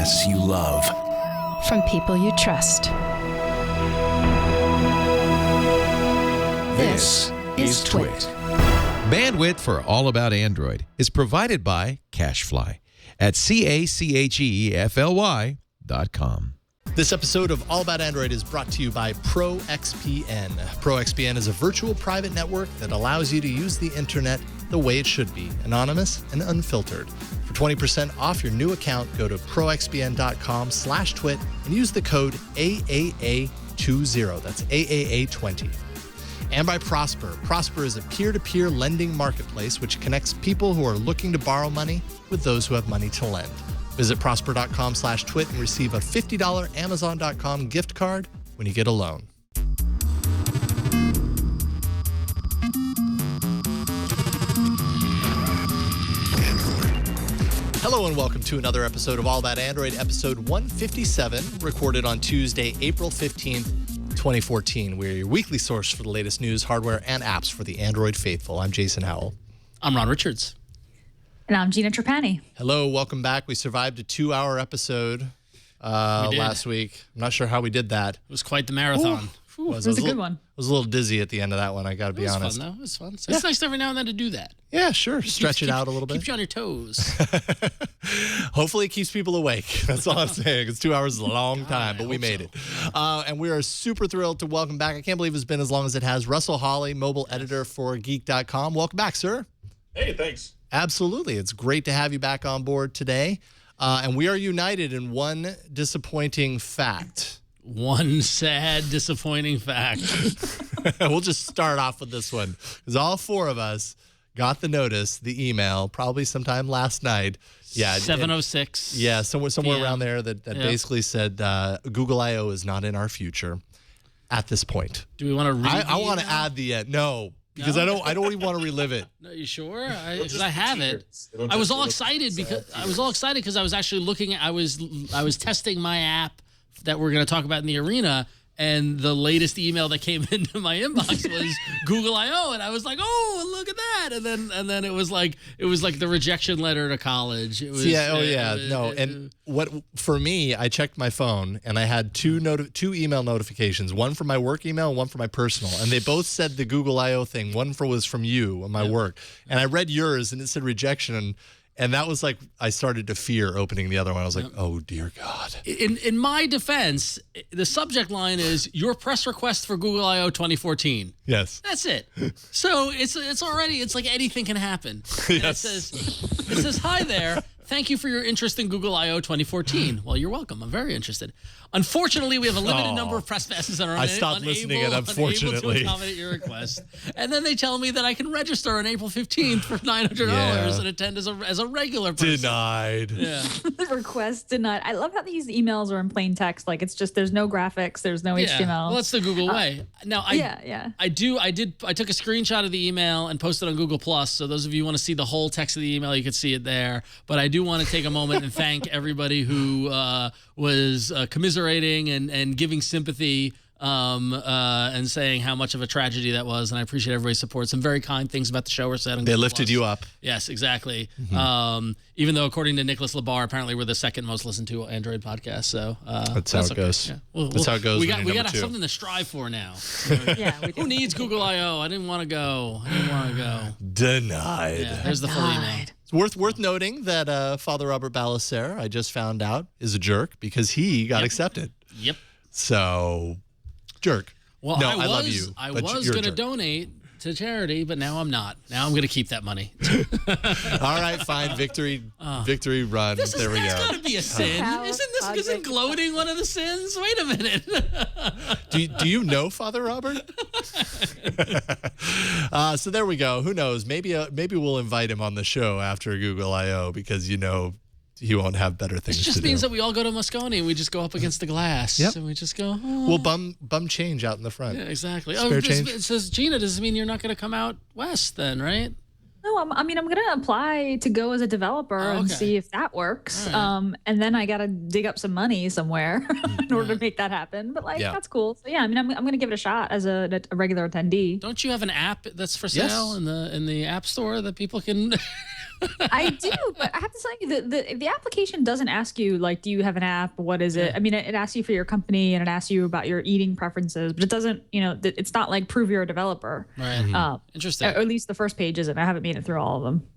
podcasts you love. From people you trust. This is Twit. Bandwidth for All About Android is provided by CacheFly at CacheFly.com. This episode of All About Android is brought to you by ProXPN. ProXPN is a virtual private network that allows you to use the internet the way it should be, anonymous and unfiltered. For 20% off your new account, go to proxpn.com/twit and use the code AAA20. That's AAA20. And by Prosper. Prosper is a peer-to-peer lending marketplace which connects people who are looking to borrow money with those who have money to lend. Visit prosper.com/twit and receive a $50 Amazon.com gift card when you get a loan. Hello and welcome to another episode of All About Android, episode 157, recorded on Tuesday, April 15th, 2014. We're your weekly source for the latest news, hardware, and apps for the Android faithful. I'm Jason Howell. I'm Ron Richards. And I'm Gina Trapani. Hello, welcome back. We survived a 2-hour episode last week. I'm not sure how we did that. It was quite the marathon. It was a good one. I was a little dizzy at the end of that one, I got to be honest. It was fun, though. It was fun. So It's nice every now and then to do that. Yeah, sure. Stretch it out a little bit. Keeps you on your toes. Hopefully it keeps people awake. That's all I'm saying. It's 2 hours is a long time, but we made it. And we are super thrilled to welcome back. I can't believe it's been as long as it has. Russell Hawley, mobile editor for Geek.com. Welcome back, sir. Hey, thanks. Absolutely. It's great to have you back on board today. And we are united in one disappointing fact. One sad, disappointing fact. We'll just start off with this one, because all four of us got the notice, the email, probably sometime last night. Yeah, 7:06. Yeah, somewhere around there that basically said Google I/O is not in our future at this point. Do we want to read I want to add the no. Because I don't even want to relive it. No, you sure? Because I have it. I was all excited because I was actually looking at I was testing my app that we're going to talk about in the arena, and the latest email that came into my inbox was Google I/O, and I was like, "Oh, look at that!" And then it was like the rejection letter to college. It was And what for me, I checked my phone and I had two email notifications, one for my work email and one for my personal, and they both said the Google I/O thing. One was from you on my work, and I read yours and it said rejection. And that was like, I started to fear opening the other one. I was like, oh, dear God. In my defense, the subject line is, your press request for Google I/O 2014. Yes. That's it. So it's already, it's like anything can happen. Yes. It says, hi there. Thank you for your interest in Google I/O 2014. Well, you're welcome. I'm very interested. Unfortunately, we have a limited number of press passes that are unable to accommodate your request. And then they tell me that I can register on April 15th for $900 and attend as a regular person. Denied. Yeah. The request denied. I love how these emails are in plain text. Like, it's just, there's no graphics, there's no HTML. Well, that's the Google way. Now, I took a screenshot of the email and posted it on Google Plus. So those of you who want to see the whole text of the email, you could see it there. But I do want to take a moment and thank everybody who was commiserating and giving sympathy and saying how much of a tragedy that was. And I appreciate everybody's support. Some very kind things about the show were said. They lifted you up. Yes, exactly. Mm-hmm. Even though, according to Nicholas Labar, apparently we're the second most listened to Android podcast. So that's how it goes. Yeah. That's how it goes. We got something to strive for now. Who needs Google I/O? I didn't want to go. Denied. Yeah, there's the full email. It's worth noting that Father Robert Ballester, I just found out, is a jerk because he got accepted. Yep. So, jerk. Well, no, I love you. I was going to donate to charity, but now I'm not. Now I'm going to keep that money. All right, fine. Victory run. There we go. This got to be a sin. Isn't gloating one of the sins? Wait a minute. Do you know Father Robert? So there we go. Who knows? Maybe we'll invite him on the show after Google I/O because he won't have better things to do. It just means that we all go to Moscone and we just go up against the glass. Yep. And we just go, oh. We'll bum change out in the front. Yeah, exactly. Spare change. It says, Gina, does this mean you're not going to come out west then, right? No, I'm going to apply to go as a developer and see if that works. Right. And then I got to dig up some money somewhere in order to make that happen. But that's cool. So yeah, I'm going to give it a shot as a regular attendee. Don't you have an app that's for sale in the App Store that people can? I do, but I have to tell you the application doesn't ask you do you have an app? What is it? I mean, it asks you for your company and it asks you about your eating preferences, but it doesn't. It's not like prove you're a developer. Right. Interesting. Or at least the first page isn't. I haven't made it through all of them.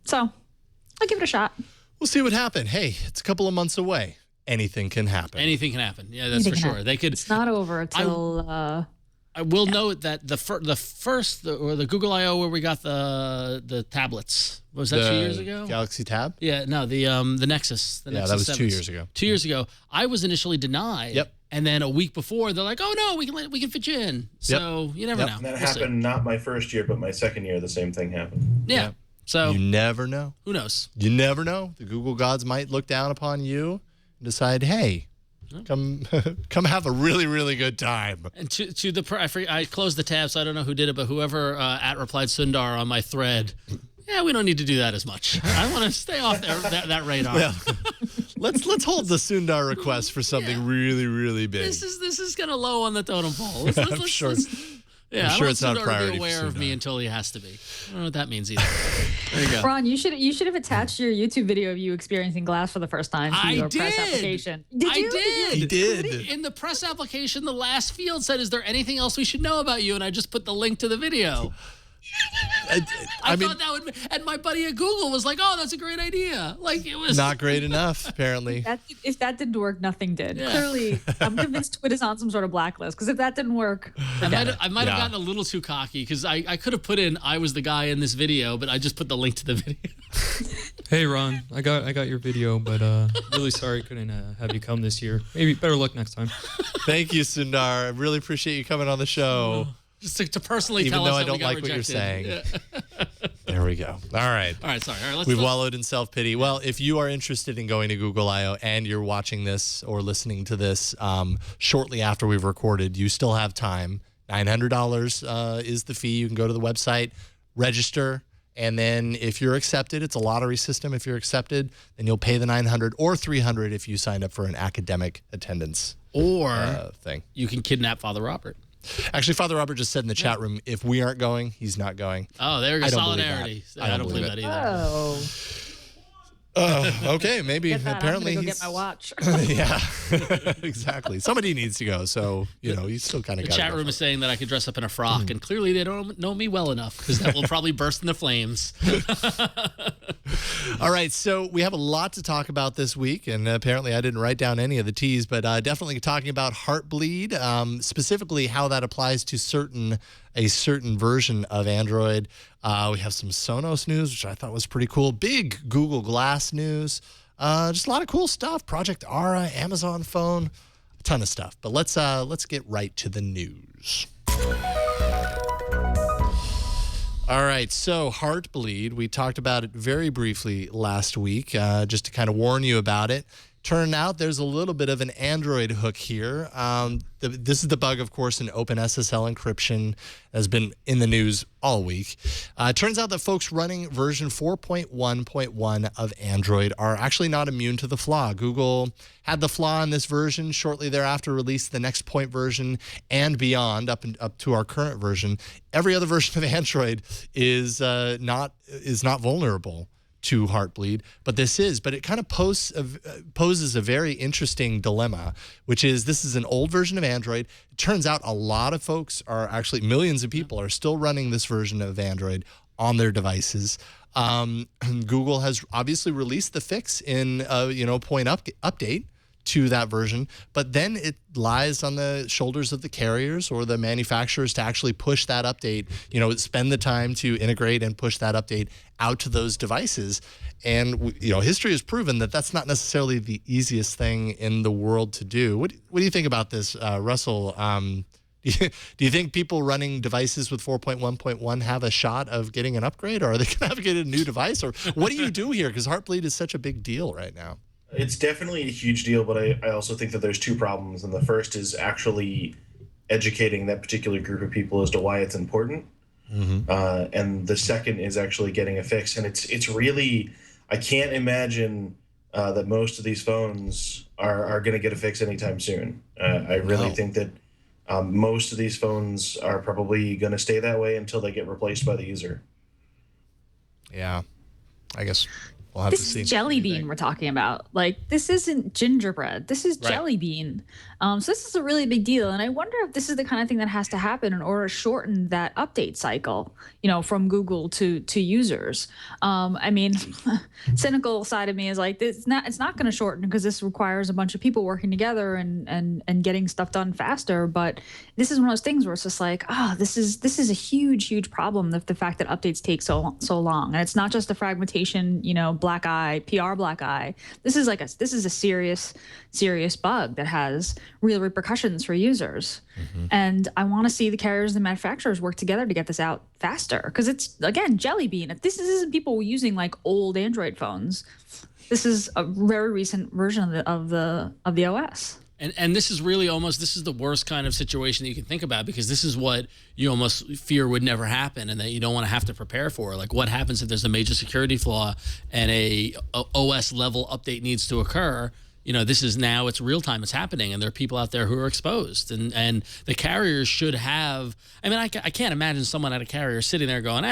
So I'll give it a shot. We'll see what happens. Hey, it's a couple of months away. Anything can happen. Anything can happen. Yeah, that's for sure. They could. It's not over until. I will note that the Google I/O where we got the tablets, was that 2 years ago? Galaxy Tab? Yeah, no, the Nexus. The Nexus that was 7s. 2 years ago. 2 years ago, I was initially denied. Yep. And then a week before, they're like, "Oh no, we can fit you in." So you never know. And that happened not my first year, but my second year. The same thing happened. Yeah. So you never know. Who knows? You never know. The Google gods might look down upon you and decide, "Hey, come have a really, really good time." And to the I closed the tab, so I don't know who did it, but whoever replied Sundar on my thread. Yeah, we don't need to do that as much. I want to stay off that radar. Well, let's hold the Sundar request for something really, really big. This is kind of low on the totem pole. I'm sure. Yeah, I'm sure it's not a Sundar priority. To be aware of me until he has to be. I don't know what that means either. There you go. Ron, you should have attached your YouTube video of you experiencing glass for the first time to your press application. Did you? He did. In the press application, the last field said, "Is there anything else we should know about you?" And I just put the link to the video. I thought that would be, and my buddy at Google was like, "Oh, that's a great idea." Like it was not great enough, apparently. If that didn't work, nothing did. Yeah. Clearly, I'm convinced Twitter's on some sort of blacklist because if that didn't work, I might have gotten a little too cocky because I could have put in I was the guy in this video, but I just put the link to the video. Hey Ron, I got your video, but really sorry couldn't have you come this year. Maybe better luck next time. Thank you, Sundar. I really appreciate you coming on the show. Just to personally even tell though us I don't like rejected. What you're saying. Yeah. There we go. All right. Sorry. All right, We've wallowed in self-pity. Well, if you are interested in going to Google I/O and you're watching this or listening to this shortly after we've recorded, you still have time. $900 is the fee. You can go to the website, register, and then if you're accepted, it's a lottery system. If you're accepted, then you'll pay the $900 or $300 if you signed up for an academic attendance thing. You can kidnap Father Robert. Actually, Father Robert just said in the chat room, if we aren't going, he's not going. Oh, there we go. Solidarity. I don't believe that either. Okay, maybe. Apparently, I'm gonna go get my watch. Yeah, exactly. Somebody needs to go, so you still kind of. The chat room is saying that I could dress up in a frock, and clearly they don't know me well enough because that will probably burst into flames. All right, so we have a lot to talk about this week, and apparently I didn't write down any of the T's, but definitely talking about Heartbleed, specifically how that applies to a certain version of Android. We have some Sonos news, which I thought was pretty cool. Big Google Glass news. Just a lot of cool stuff. Project Aura, Amazon phone, a ton of stuff. But let's get right to the news. All right, so Heartbleed, we talked about it very briefly last week, just to kind of warn you about it. Turned out there's a little bit of an Android hook here. This is the bug, of course, in OpenSSL encryption has been in the news all week. It turns out that folks running version 4.1.1 of Android are actually not immune to the flaw. Google had the flaw in this version, shortly thereafter released the next point version and beyond up to our current version. Every other version of Android is not vulnerable to Heartbleed, but it kind of poses a very interesting dilemma, which is this is an old version of Android. It turns out a lot of folks are actually, millions of people are still running this version of Android on their devices. Google has obviously released the fix in point update to that version, but then it lies on the shoulders of the carriers or the manufacturers to actually push that update, spend the time to integrate and push that update out to those devices. And, history has proven that that's not necessarily the easiest thing in the world to do. What do you think about this, Russell? Do you think people running devices with 4.1.1 have a shot of getting an upgrade, or are they going to have to get a new device? Or what do you do here? Because Heartbleed is such a big deal right now. It's definitely a huge deal, but I also think that there's two problems. And the first is actually educating that particular group of people as to why it's important. and the second is actually getting a fix. And it's really, I can't imagine that most of these phones are going to get a fix anytime soon. I really think that most of these phones are probably going to stay that way until they get replaced by the user. Yeah, I guess we'll have to see. This is jelly bean we're talking about. Like, this isn't gingerbread. This is jelly bean. So this is a really big deal. And I wonder if this is the kind of thing that has to happen in order to shorten that update cycle, from Google to users. I mean, cynical side of me is like, it's not going to shorten because this requires a bunch of people working together and getting stuff done faster. But this is one of those things where it's just like, this is a huge problem. The fact that updates take so long, and it's not just a fragmentation, black eye, PR black eye. This is a serious bug that has real repercussions for users. And I want to see the carriers and manufacturers work together to get this out faster, because it's, again, jelly bean. This isn't people using like old Android phones. This is a very recent version of the OS. And this is really this is the worst kind of situation that you can think about, because this is what you almost fear would never happen and that you don't want to have to prepare for. Like, what happens if there's a major security flaw and a OS level update needs to occur? This is now, it's real time, it's happening, and there are people out there who are exposed. And the carriers should have, I can't imagine someone at a carrier sitting there going,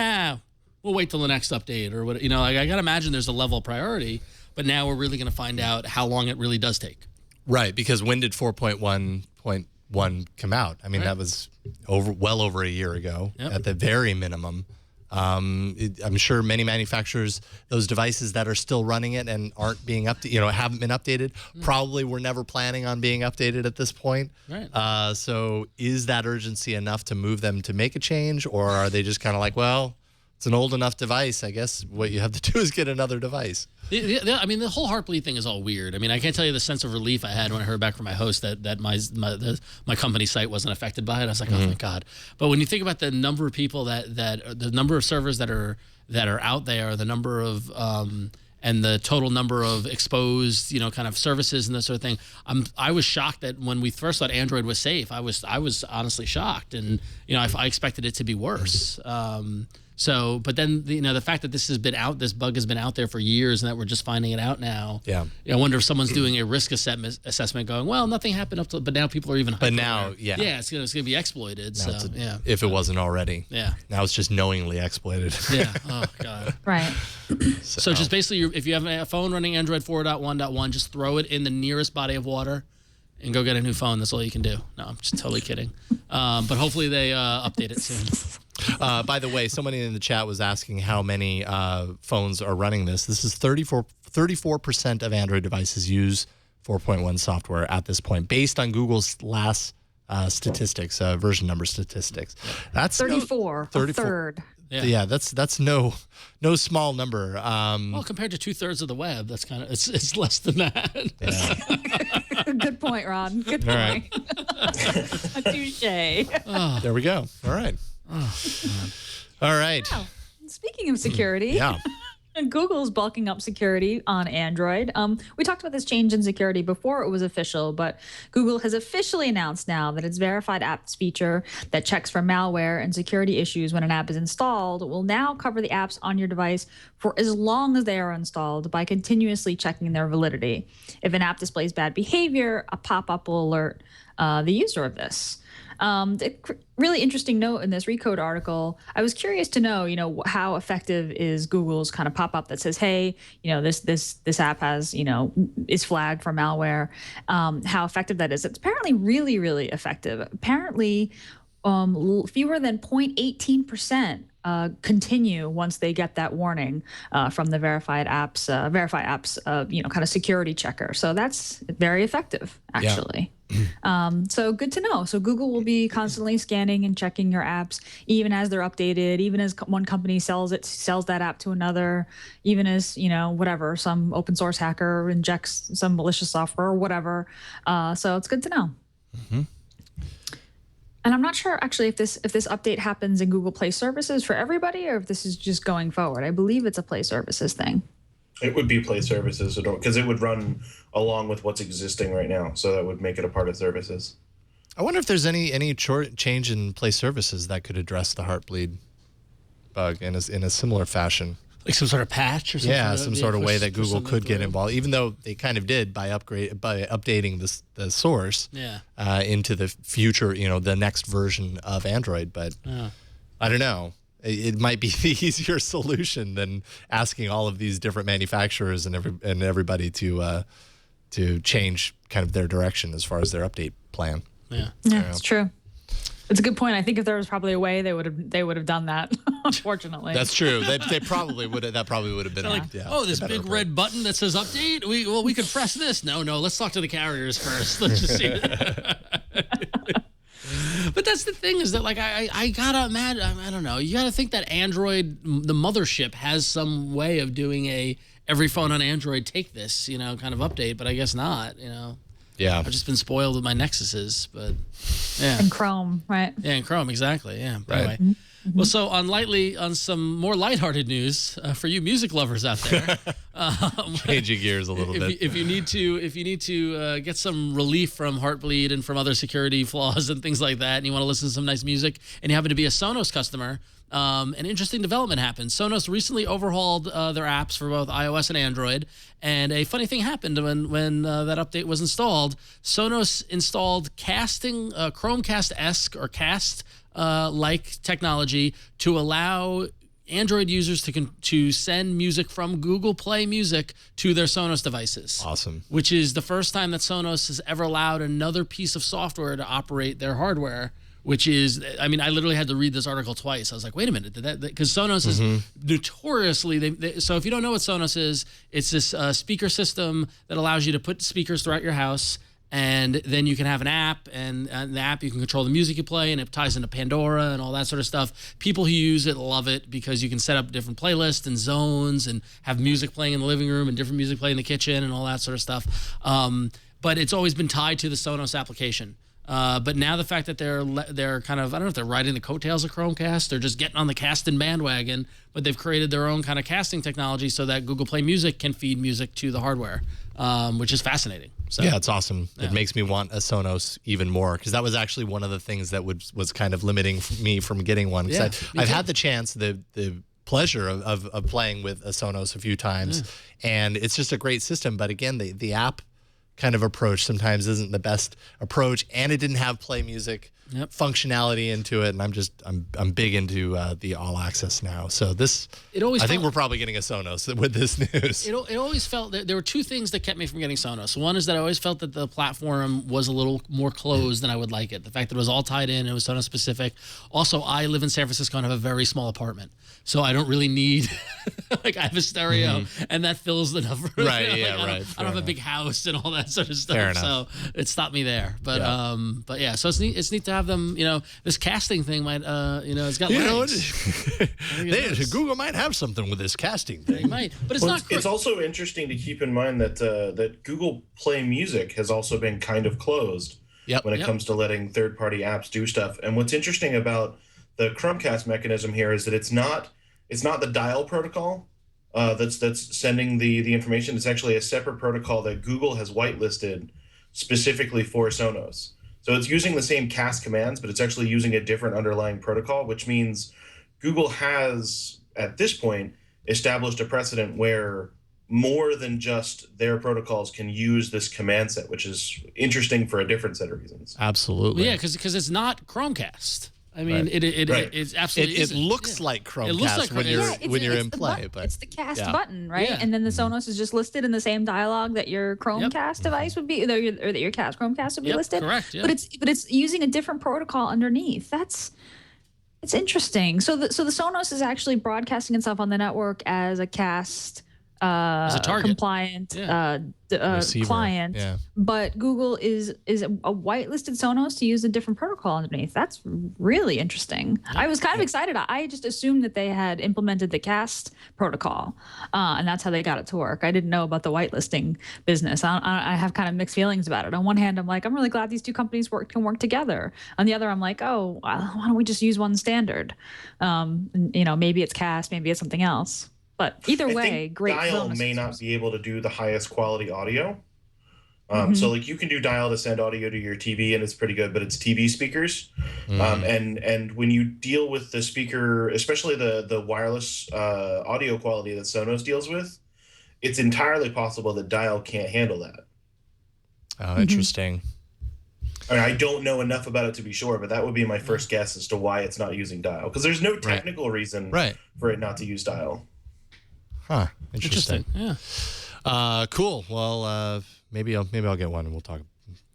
we'll wait till the next update or what, I got to imagine there's a level of priority, but now we're really going to find out how long it really does take. Right, because when did 4.1.1 come out? I mean, that was well over a year ago at the very minimum. I'm sure many manufacturers, those devices that are still running it and aren't being updated, haven't been updated, probably were never planning on being updated at this point. Right. So is that urgency enough to move them to make a change, or are they just kind of like, well, it's an old enough device, I guess what you have to do is get another device? The whole Heartbleed thing is all weird. I can't tell you the sense of relief I had when I heard back from my host that my company site wasn't affected by it. I was like, oh my God. But when you think about the number of people that the number of servers that are out there, the number of and the total number of exposed, kind of services and that sort of thing, I was shocked that when we first thought Android was safe, I was honestly shocked, and I expected it to be worse. But then the fact that this bug has been out there for years, and that we're just finding it out now. Yeah. I wonder if someone's doing a risk assessment, going, well, nothing happened up to, but now people are even. But now, it's gonna be exploited. If it wasn't already. Yeah. Now it's just knowingly exploited. Yeah. Oh God. Right. So just basically, if you have a phone running Android 4.1.1, just throw it in the nearest body of water and go get a new phone. That's all you can do. No, I'm just totally kidding. But hopefully they update it soon. By the way, somebody in the chat was asking how many phones are running this. This is 34% of Android devices use 4.1 software at this point, based on Google's last statistics, version number statistics. That's 34, a third. Yeah, that's no small number. Well, compared to 2/3 of the web, that's kind of it's less than that. Yeah. Good point, Ron. Good point. Touche. There we go. All right. All right. Wow. Speaking of security. Yeah. Google's bulking up security on Android. We talked about this change in security before it was official, but Google has officially announced now that its verified apps feature that checks for malware and security issues when an app is installed will now cover the apps on your device for as long as they are installed by continuously checking their validity. If an app displays bad behavior, a pop-up will alert the user of this. Really interesting note in this Recode article. I was curious to know, how effective is Google's kind of pop-up that says, hey, this app has, is flagged for malware. How effective that is. It's apparently really, really effective. Apparently, fewer than 0.18% continue once they get that warning from the verified apps, kind of security checker. So that's very effective, actually. Yeah. So good to know. So Google will be constantly scanning and checking your apps, even as they're updated, even as one company sells that app to another, even as, whatever, some open source hacker injects some malicious software or whatever. So it's good to know. Mm-hmm. And I'm not sure actually if this update happens in Google Play Services for everybody, or if this is just going forward. I believe it's a Play Services thing. It would be Play Services, because it would run along with what's existing right now, so that would make it a part of services. I wonder if there's any change in Play Services that could address the Heartbleed bug in a similar fashion. Like some sort of patch or something? Yeah, some sort of way that Google could get involved, even though they kind of did by updating the source into the future, the next version of Android. But I don't know. It might be the easier solution than asking all of these different manufacturers and everybody to change kind of their direction as far as their update plan. Yeah, it's true. It's a good point. I think if there was probably a way, they would have done that. Unfortunately, that's true. They probably would have. That probably would have been this big red button that says update. We could press this. No. Let's talk to the carriers first. Let's just see. But that's the thing is that like I gotta imagine. I don't know. You gotta think that Android, the mothership, has some way of doing every phone on Android take this kind of update. But I guess not. Yeah, I've just been spoiled with my Nexuses, but yeah. And Chrome, right? Yeah, and Chrome, exactly. Yeah. But right. Anyway. Well, so on some more lighthearted news for you music lovers out there, changing gears a little bit. If you need to get some relief from Heartbleed and from other security flaws and things like that, and you want to listen to some nice music, and you happen to be a Sonos customer, an interesting development happened. Sonos recently overhauled their apps for both iOS and Android, and a funny thing happened when that update was installed. Sonos installed casting, Chromecast-esque or Cast like technology to allow Android users to send music from Google Play Music to their Sonos devices. Awesome. Which is the first time that Sonos has ever allowed another piece of software to operate their hardware. Which is, I mean, I literally had to read this article twice. I was like, wait a minute, because Sonos is notoriously, so if you don't know what Sonos is, it's this speaker system that allows you to put speakers throughout your house, and then you can have an app, and the app you can control the music you play, and it ties into Pandora and all that sort of stuff. People who use it love it because you can set up different playlists and zones and have music playing in the living room and different music playing in the kitchen and all that sort of stuff. But it's always been tied to the Sonos application. But now the fact that they're kind of, I don't know if they're riding the coattails of Chromecast, they're just getting on the casting bandwagon, but they've created their own kind of casting technology so that Google Play Music can feed music to the hardware, which is fascinating. So, yeah, it's awesome. Yeah. It makes me want a Sonos even more because that was actually one of the things that was kind of limiting me from getting one. Yeah, I've had the chance, the pleasure of playing with a Sonos a few times, and it's just a great system. But again, the app kind of approach sometimes isn't the best approach, and it didn't have play music functionality into it, and I'm big into the all access now. So I think we're probably getting a Sonos with this news. It always felt that there were two things that kept me from getting Sonos. One is that I always felt that the platform was a little more closed than I would like it. The fact that it was all tied in, it was Sonos specific. Also, I live in San Francisco and have a very small apartment, so I don't really need like I have a stereo and that fills the number. Right? Like, yeah, right. I don't have a big house and all that sort of stuff. Fair enough. So it stopped me there. But yeah, so it's neat to have them. This casting thing might it's got legs. Google might have something with this casting thing. They might, but it's not. It's also interesting to keep in mind that Google Play Music has also been kind of closed when it comes to letting third-party apps do stuff. And what's interesting about the Chromecast mechanism here is that it's not the dial protocol that's sending the information. It's actually a separate protocol that Google has whitelisted specifically for Sonos. So it's using the same cast commands, but it's actually using a different underlying protocol, which means Google has, at this point, established a precedent where more than just their protocols can use this command set, which is interesting for a different set of reasons. Absolutely. Well, yeah, because it's not Chromecast. I mean, it absolutely it looks like Chromecast. It looks like when you're in play, but it's the cast button, right? Yeah. And then the Sonos is just listed in the same dialog that your Chromecast device would be, or that your Chromecast would be listed. Correct. Yeah. But it's using a different protocol underneath. It's interesting. So the Sonos is actually broadcasting itself on the network as a cast compliant client, but Google is a whitelisted Sonos to use a different protocol underneath. That's really interesting. I was kind of excited. I just assumed that they had implemented the cast protocol, and that's how they got it to work. I didn't know about the whitelisting business. I have kind of mixed feelings about it. On one hand, I'm like, I'm really glad these two companies can work together. On the other, I'm like, oh, why don't we just use one standard? Maybe it's cast, maybe it's something else. But either way, great. Dial may not be able to do the highest quality audio, So like you can do dial to send audio to your TV and it's pretty good, but it's TV speakers. And when you deal with the speaker, especially the wireless audio quality that Sonos deals with, it's entirely possible that dial can't handle that. Oh, interesting. I mean, I don't know enough about it to be sure, but that would be my first guess as to why it's not using dial, because there's no technical reason for it not to use dial. Huh. Interesting. Yeah. Cool. Well, maybe I'll get one and we'll talk.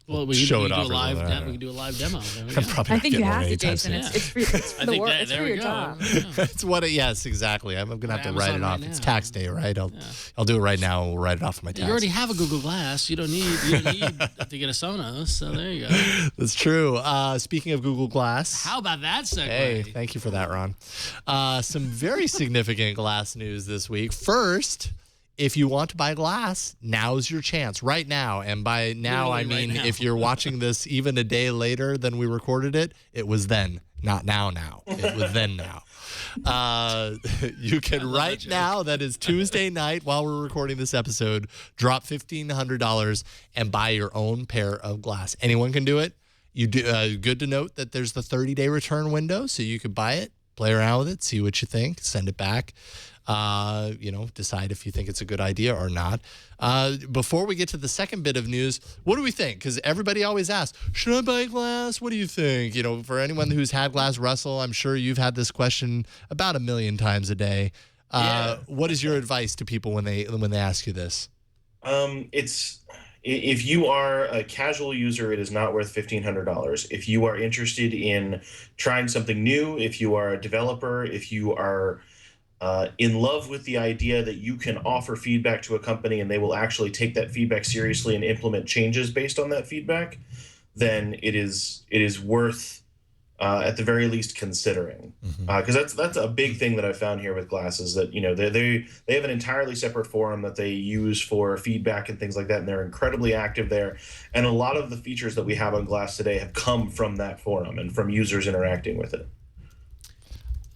Well, we show can it do off. We can do a live demo. There we go. Probably I think you have to, anytime Jason. soon. It's free. It's for the work. It's for your job. It's what it. Yes, exactly. I'm gonna have to write it off. Right It's now. tax day, right? I'll do it right now. We'll write it off of my tax. You already have a Google Glass. You don't need to get a Sonos. So there you go. That's true. Speaking of Google Glass. How about that segue? Hey, thank you for that, Ron. Some very significant glass news this week. First, if you want to buy glass, now's your chance right now. And by now, Literally I mean, right now. if you're watching this even a day later than we recorded it, it was then, not now. It was then now. You can right now, that is Tuesday night while we're recording this episode, drop $1,500 and buy your own pair of glass. Anyone can do it. You do. Good to note that there's the 30-day return window, so you could buy it, play around with it, see what you think, send it back. Decide if you think it's a good idea or not. Before we get to the second bit of news, what do we think? Because everybody always asks, should I buy glass? What do you think? For anyone who's had glass, Russell, I'm sure you've had this question about 1 million times a day. What is your advice to people when they ask you this? If you are a casual user, it is not worth $1,500. If you are interested in trying something new, if you are a developer, if you are in love with the idea that you can offer feedback to a company and they will actually take that feedback seriously and implement changes based on that feedback, then it is worth at the very least considering. Because that's a big thing that I found here with Glass is that they have an entirely separate forum that they use for feedback and things like that, and they're incredibly active there. And a lot of the features that we have on Glass today have come from that forum and from users interacting with it.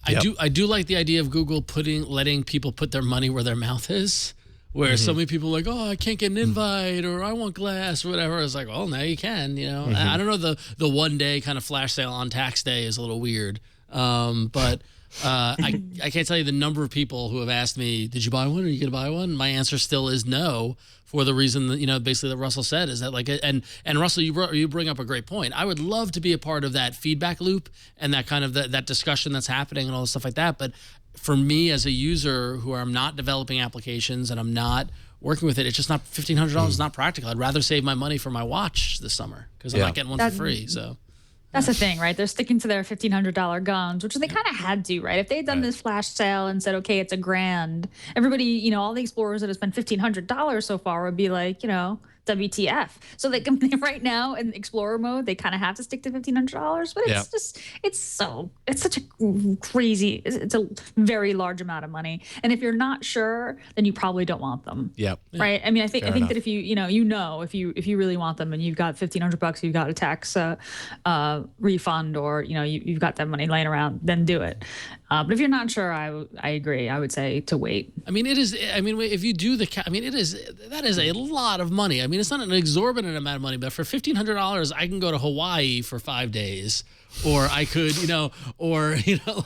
I do like the idea of Google letting people put their money where their mouth is, where so many people are like, oh, I can't get an invite or I want glass or whatever. It's like, well, now you can, I don't know, the 1 day kind of flash sale on tax day is a little weird. But I can't tell you the number of people who have asked me, did you buy one? Are you going to buy one? My answer still is no, for the reason that, basically that Russell said is that and Russell, you bring up a great point. I would love to be a part of that feedback loop and that kind of that discussion that's happening and all this stuff like that. But for me as a user who I'm not developing applications and I'm not working with it, it's just not $1,500 is not practical. I'd rather save my money for my watch this summer because I'm not getting one for free. So. That's the thing, right? They're sticking to their $1,500 guns, which they kind of had to, right? If they had done this flash sale and said, okay, it's $1,000, everybody, all the explorers that have spent $1,500 so far would be like, WTF. So they can right now in explorer mode, they kind of have to stick to $1,500, but it's such a crazy, it's a very large amount of money. And if you're not sure, then you probably don't want them. Yep. Right. I mean, I think that if you if you really want them and you've got $1,500, you've got a tax refund, or you've got that money laying around, then do it. But if you're not sure, I agree. I would say to wait. I mean, it is. I mean, if you do that is a lot of money. I mean, it's not an exorbitant amount of money, but for $1,500, I can go to Hawaii for 5 days, or I could,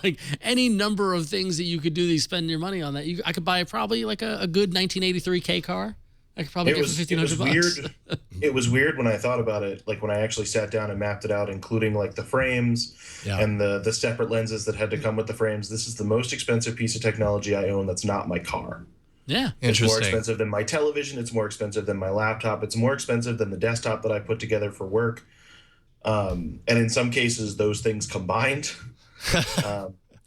like any number of things that you could do. That you spend your money on that. I could buy probably like a good 1983 K car. I could probably get for $1,500. It was weird when I thought about it, like when I actually sat down and mapped it out, including like the frames and the separate lenses that had to come with the frames. This is the most expensive piece of technology I own that's not my car. Yeah. It's more expensive than my television. It's more expensive than my laptop. It's more expensive than the desktop that I put together for work. And in some cases, those things combined.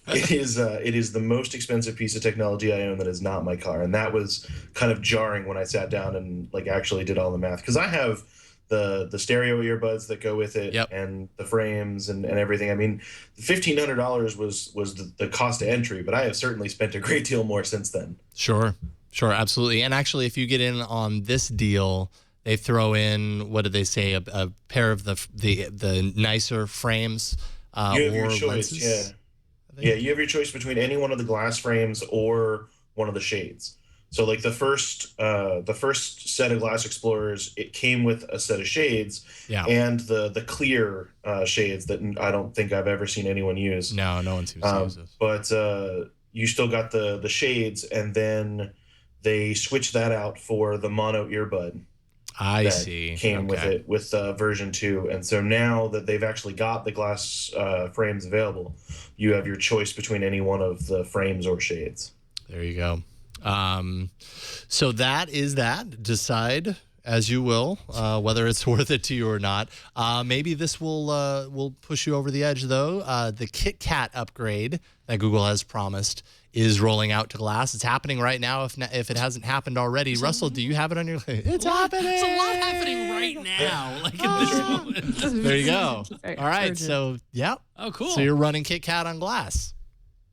It is the most expensive piece of technology I own that is not my car. And that was kind of jarring when I sat down and like actually did all the math. Because I have the stereo earbuds that go with it and the frames and everything. I mean, $1,500 was the cost of entry, but I have certainly spent a great deal more since then. Sure, absolutely. And actually, if you get in on this deal, they throw in, what did they say, a pair of the nicer frames you have your or choice, lenses? Yeah, you have your choice between any one of the glass frames or one of the shades. So like the first set of Glass Explorers, it came with a set of shades and the clear shades that I don't think I've ever seen anyone use. No one seems to use this. But you still got the shades, and then they switched that out for the mono earbud. I see. Came with it with version 2, and so now that they've actually got the glass frames available, you have your choice between any one of the frames or shades. There you go. So that is that. Decide as you will whether it's worth it to you or not. Maybe this will push you over the edge, though. The KitKat upgrade that Google has promised is rolling out to Glass. It's happening right now. If it hasn't happened already, Russell, do you have it on your list? It's happening. It's a lot happening right now. Like in this moment. There you go. All right. So yeah. Oh, cool. So you're running KitKat on Glass.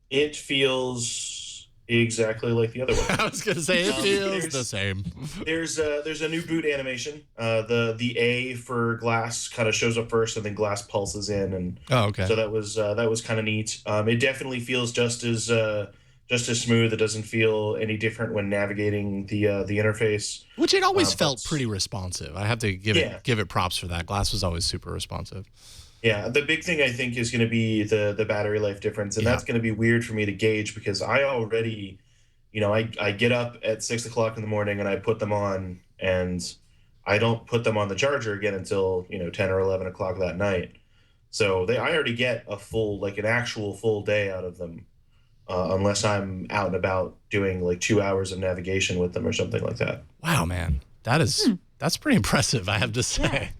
It feels exactly like the other one. I was gonna say it feels the same. There's a new boot animation. The A for Glass kind of shows up first, and then Glass pulses in, and so that was kind of neat. It definitely feels just as smooth. It doesn't feel any different when navigating the interface. Which it always felt pretty responsive. I have to give it props for that. Glass was always super responsive. Yeah, the big thing I think is going to be the battery life difference, and that's going to be weird for me to gauge because I already, I get up at 6 o'clock in the morning and I put them on, and I don't put them on the charger again until 10 or 11 o'clock that night. So I already get an actual full day out of them, unless I'm out and about doing like 2 hours of navigation with them or something like that. Wow, man, that's pretty impressive, I have to say.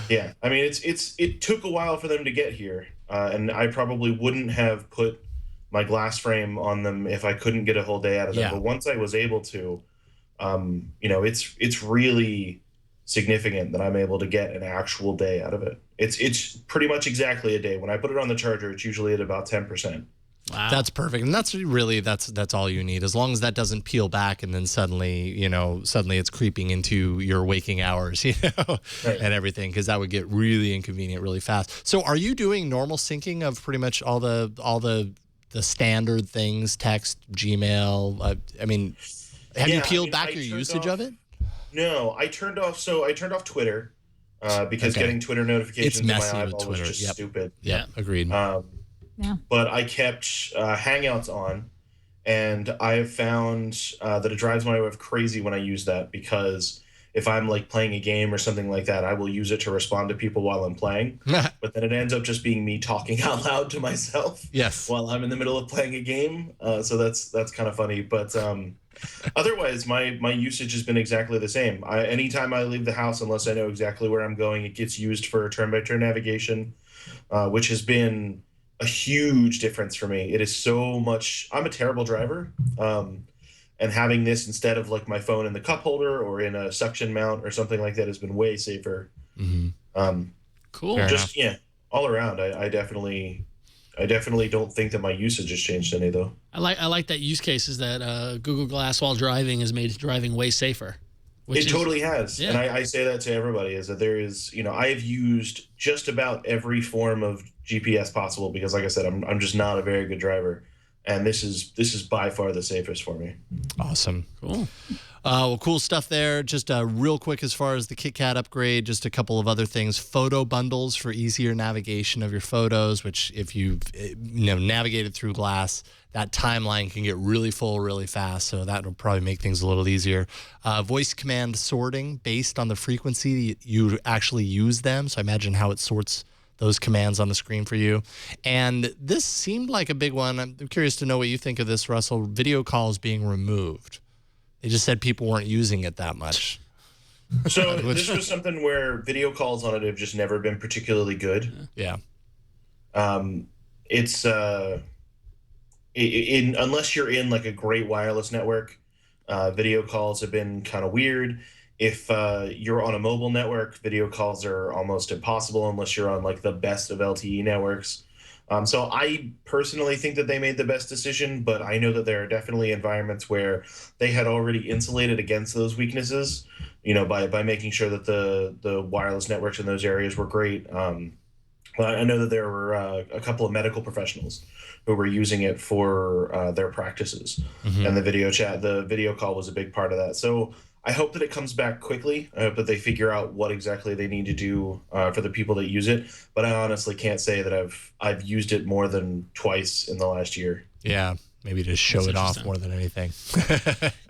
Yeah, I mean, it took a while for them to get here, and I probably wouldn't have put my glass frame on them if I couldn't get a whole day out of them. Yeah. But once I was able to, it's really significant that I'm able to get an actual day out of it. It's pretty much exactly a day. When I put it on the charger, it's usually at about 10%. Wow. That's perfect. And that's all you need. As long as that doesn't peel back and then suddenly it's creeping into your waking hours, Right. and everything, because that would get really inconvenient really fast. So are you doing normal syncing of pretty much all the standard things, text, Gmail? Have you peeled back your usage of it? No, I turned off Twitter because getting Twitter notifications in my eyeball was just stupid. Yeah, agreed. But I kept Hangouts on, and I have found that it drives my wife crazy when I use that, because if I'm like playing a game or something like that, I will use it to respond to people while I'm playing. But then it ends up just being me talking out loud to myself while I'm in the middle of playing a game. So that's kind of funny. But otherwise, my usage has been exactly the same. Anytime I leave the house, unless I know exactly where I'm going, it gets used for turn-by-turn navigation, which has been a huge difference for me. It is so much. I'm a terrible driver, and having this instead of like my phone in the cup holder or in a suction mount or something like that has been way safer. Cool. All around, I definitely don't think that my usage has changed any, though. I like that use case is that Google Glass while driving has made driving way safer. It totally has. Yeah. And I say that to everybody, is that there is, I have used just about every form of GPS possible because, like I said, I'm just not a very good driver. And this is by far the safest for me. Awesome. Cool. Well, cool stuff there. Just real quick, as far as the KitKat upgrade, just a couple of other things. Photo bundles for easier navigation of your photos, which if you've navigated through Glass, that timeline can get really full really fast. So that will probably make things a little easier. Voice command sorting based on the frequency you actually use them. So I imagine how it sorts those commands on the screen for you. And this seemed like a big one. I'm curious to know what you think of this, Russell. Video calls being removed. They just said people weren't using it that much. So this was something where video calls on it have just never been particularly good. Yeah. It's unless you're in like a great wireless network, video calls have been kind of weird. If you're on a mobile network, video calls are almost impossible unless you're on like the best of LTE networks. So I personally think that they made the best decision, but I know that there are definitely environments where they had already insulated against those weaknesses, by making sure that the wireless networks in those areas were great. I know that there were a couple of medical professionals who were using it for their practices, and the video call was a big part of that. So I hope that it comes back quickly. I hope that they figure out what exactly they need to do for the people that use it. But I honestly can't say that I've used it more than twice in the last year. Yeah. Maybe to show it off more than anything.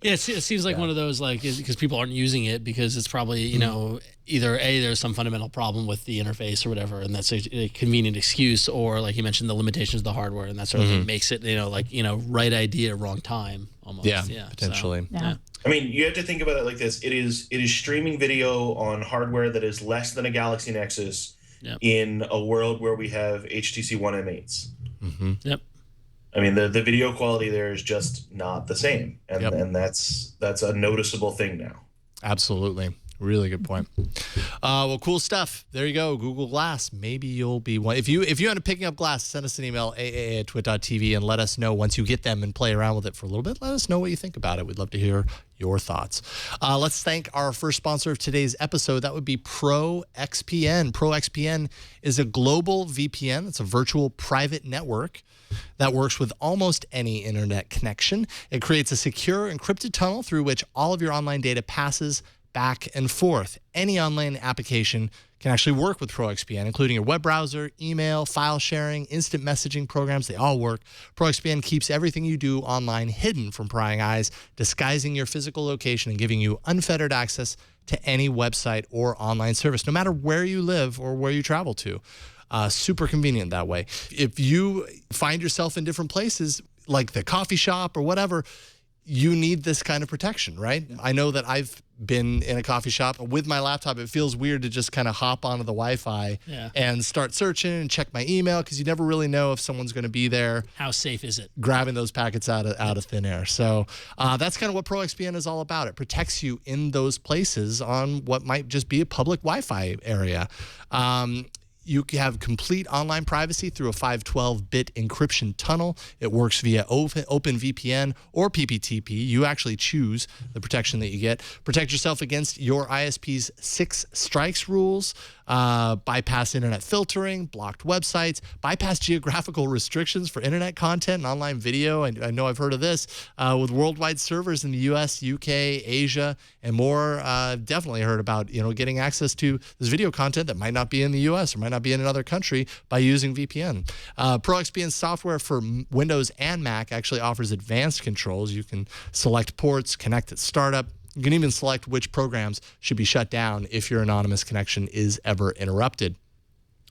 Yeah, it seems like one of those, like, because people aren't using it because it's probably, you know, either A, there's some fundamental problem with the interface or whatever, and that's a convenient excuse, or like you mentioned, the limitations of the hardware, and that sort of thing makes it, right idea, wrong time almost. Yeah, potentially. So, yeah. I mean, you have to think about it like this. It is streaming video on hardware that is less than a Galaxy Nexus in a world where we have HTC One M8s. Yep. I mean, the video quality there is just not the same, and that's a noticeable thing now. Absolutely. Really good point. Well, cool stuff. There you go. Google Glass. Maybe you'll be one. If you end up picking up Glass, send us an email, aaa@twit.tv, and let us know once you get them and play around with it for a little bit. Let us know what you think about it. We'd love to hear your thoughts. Let's thank our first sponsor of today's episode. That would be ProXPN. ProXPN is a global VPN. It's a virtual private network that works with almost any internet connection. It creates a secure encrypted tunnel through which all of your online data passes back and forth. Any online application can actually work with ProXPN, including your web browser, email, file sharing, instant messaging programs. They all work. ProXPN keeps everything you do online hidden from prying eyes, disguising your physical location and giving you unfettered access to any website or online service, no matter where you live or where you travel to. Super convenient that way. If you find yourself in different places, like the coffee shop or whatever, you need this kind of protection, right? Yeah. I know that I've been in a coffee shop with my laptop. It feels weird to just kind of hop onto the Wi-Fi and start searching and check my email, because you never really know if someone's going to be there. How safe is it? Grabbing those packets out of thin air. So that's kind of what ProXPN is all about. It protects you in those places on what might just be a public Wi-Fi area. You have complete online privacy through a 512-bit encryption tunnel. It works via OpenVPN or PPTP. You actually choose the protection that you get. Protect yourself against your ISP's 6 strikes rules, bypass internet filtering, blocked websites, bypass geographical restrictions for internet content and online video. I know I've heard of this with worldwide servers in the US, UK, Asia, and more. Definitely heard about getting access to this video content that might not be in the US or might not be in another country by using VPN. ProXPN software for Windows and Mac actually offers advanced controls. You can select ports, connect at startup. You can even select which programs should be shut down if your anonymous connection is ever interrupted.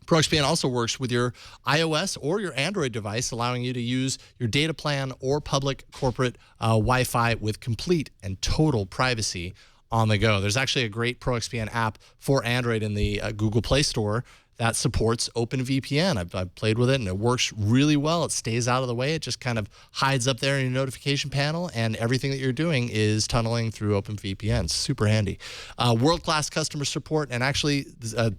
ProXPN also works with your iOS or your Android device, allowing you to use your data plan or public corporate Wi-Fi with complete and total privacy on the go. There's actually a great ProXPN app for Android in the Google Play Store that supports OpenVPN. I've played with it, and it works really well. It stays out of the way. It just kind of hides up there in your notification panel, and everything that you're doing is tunneling through OpenVPN. It's super handy. World-class customer support, and actually,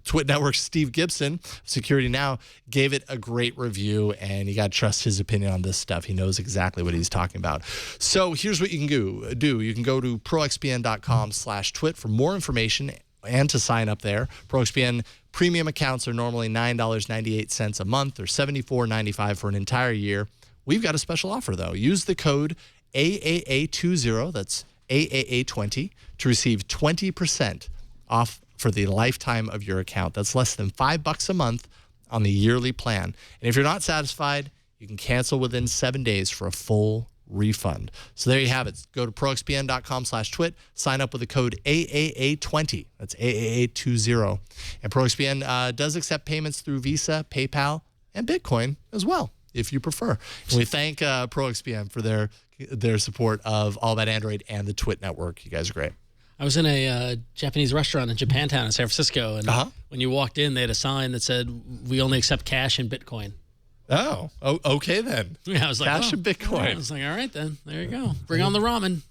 Twit Network's Steve Gibson, Security Now, gave it a great review, and you got to trust his opinion on this stuff. He knows exactly what he's talking about. So here's what you can do. You can go to proxpn.com/twit for more information and to sign up there. ProXPN premium accounts are normally $9.98 a month or $74.95 for an entire year. We've got a special offer, though. Use the code AAA20, that's AAA20, to receive 20% off for the lifetime of your account. That's less than $5 a month on the yearly plan. And if you're not satisfied, you can cancel within 7 days for a full refund. So there you have it. Go to proxpn.com/twit, sign up with the code AAA20. That's AAA20. And ProXPN does accept payments through Visa, PayPal, and Bitcoin as well, if you prefer. And we thank ProXPN for their support of All About Android and the Twit Network. You guys are great. I was in a Japanese restaurant in Japantown in San Francisco, and when you walked in, they had a sign that said, "We only accept cash and Bitcoin." Oh, okay then. Yeah, I was like, cash and Bitcoin. Yeah, I was like, all right then, there you go. Bring on the ramen.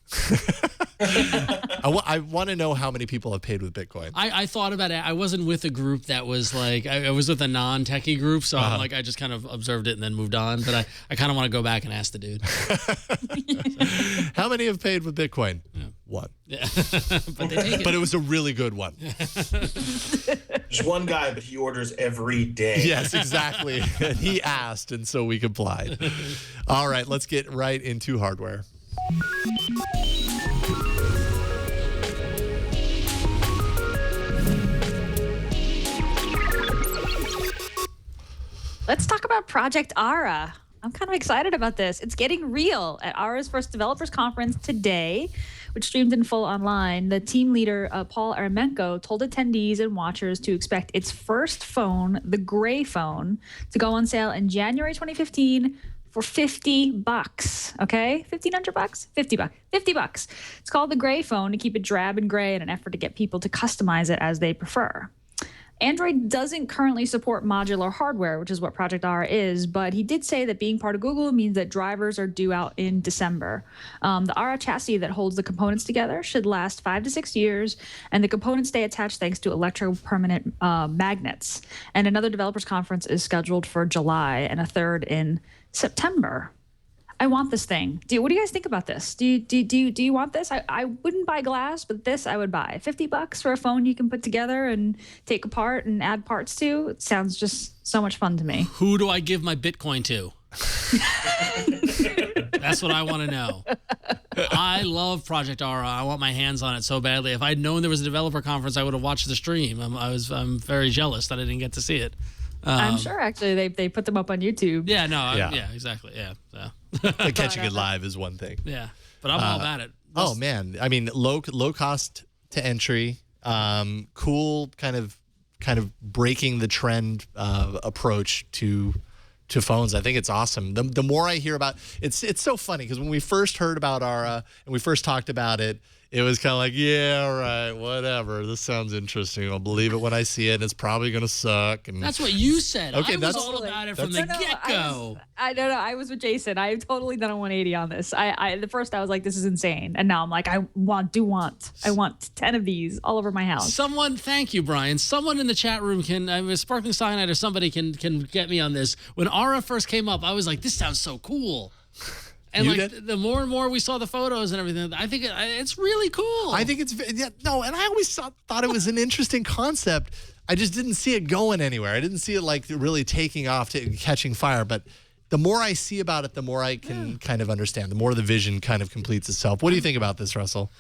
I want to know how many people have paid with Bitcoin. I thought about it. I wasn't with a group that was like, I was with a non-techie group, so I'm like, I just kind of observed it and then moved on. But I kind of want to go back and ask the dude. How many have paid with Bitcoin? Yeah. One. Yeah. But they take it. But it was a really good one. There's one guy, but he orders every day. Yes, exactly. And he asked, and so we complied. All right, let's get right into hardware. Let's talk about Project Ara. I'm kind of excited about this. It's getting real at Ara's first developers conference today, which streamed in full online. The team leader, Paul Aramenko, told attendees and watchers to expect its first phone, the Gray phone, to go on sale in January 2015 for $50. Okay, $1,500, $50. It's called the Gray phone to keep it drab and gray in an effort to get people to customize it as they prefer. Android doesn't currently support modular hardware, which is what Project Ara is, but he did say that being part of Google means that drivers are due out in December. The Ara chassis that holds the components together should last 5 to 6 years, and the components stay attached thanks to electropermanent magnets. And another developers conference is scheduled for July and a third in September. I want this thing. What do you guys think about this? Do you want this? I wouldn't buy glass, but this I would buy. $50 for a phone you can put together and take apart and add parts to. It sounds just so much fun to me. Who do I give my Bitcoin to? That's what I want to know. I love Project Ara. I want my hands on it so badly. If I'd known there was a developer conference, I would have watched the stream. I'm very jealous that I didn't get to see it. I'm sure actually they put them up on YouTube. Yeah, no, yeah, exactly. Yeah. So. Catching it live is one thing. Yeah, but I'm all about it. Oh man, I mean, low cost to entry, cool kind of breaking the trend approach to phones. I think it's awesome. The more I hear about it's so funny because when we first heard about Ara and we first talked about it, it was kind of like, yeah, all right, whatever. This sounds interesting. I'll believe it when I see it, and it's probably going to suck. And that's what you said. Okay, I was all about it from the get-go. I was with Jason. I've totally done a 180 on this. The first I was like, this is insane. And now I'm like, I want 10 of these all over my house. Thank you, Brian. Someone in the chat room Sparkling Cyanide or somebody can get me on this. When Ara first came up, I was like, this sounds so cool. And the more and more we saw the photos and everything, I think it's really cool. I think and I always thought it was an interesting concept. I just didn't see it going anywhere. I didn't see it like really taking off, catching fire. But the more I see about it, the more I can kind of understand. The more the vision kind of completes itself. What do you think about this, Russell?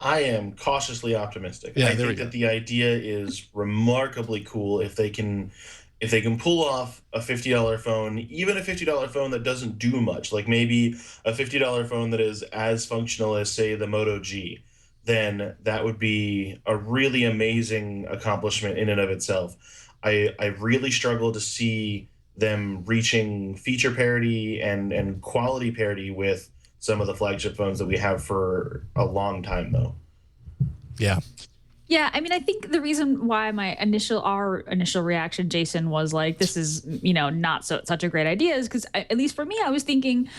I am cautiously optimistic. Yeah, I think that the idea is remarkably cool if they can pull off a $50 phone, even a $50 phone that doesn't do much, like maybe a $50 phone that is as functional as, say, the Moto G, then that would be a really amazing accomplishment in and of itself. I really struggle to see them reaching feature parity and quality parity with some of the flagship phones that we have for a long time, though. Yeah. Yeah, I mean, I think the reason why our initial reaction, Jason, was like, this is, not such a great idea is because, at least for me, I was thinking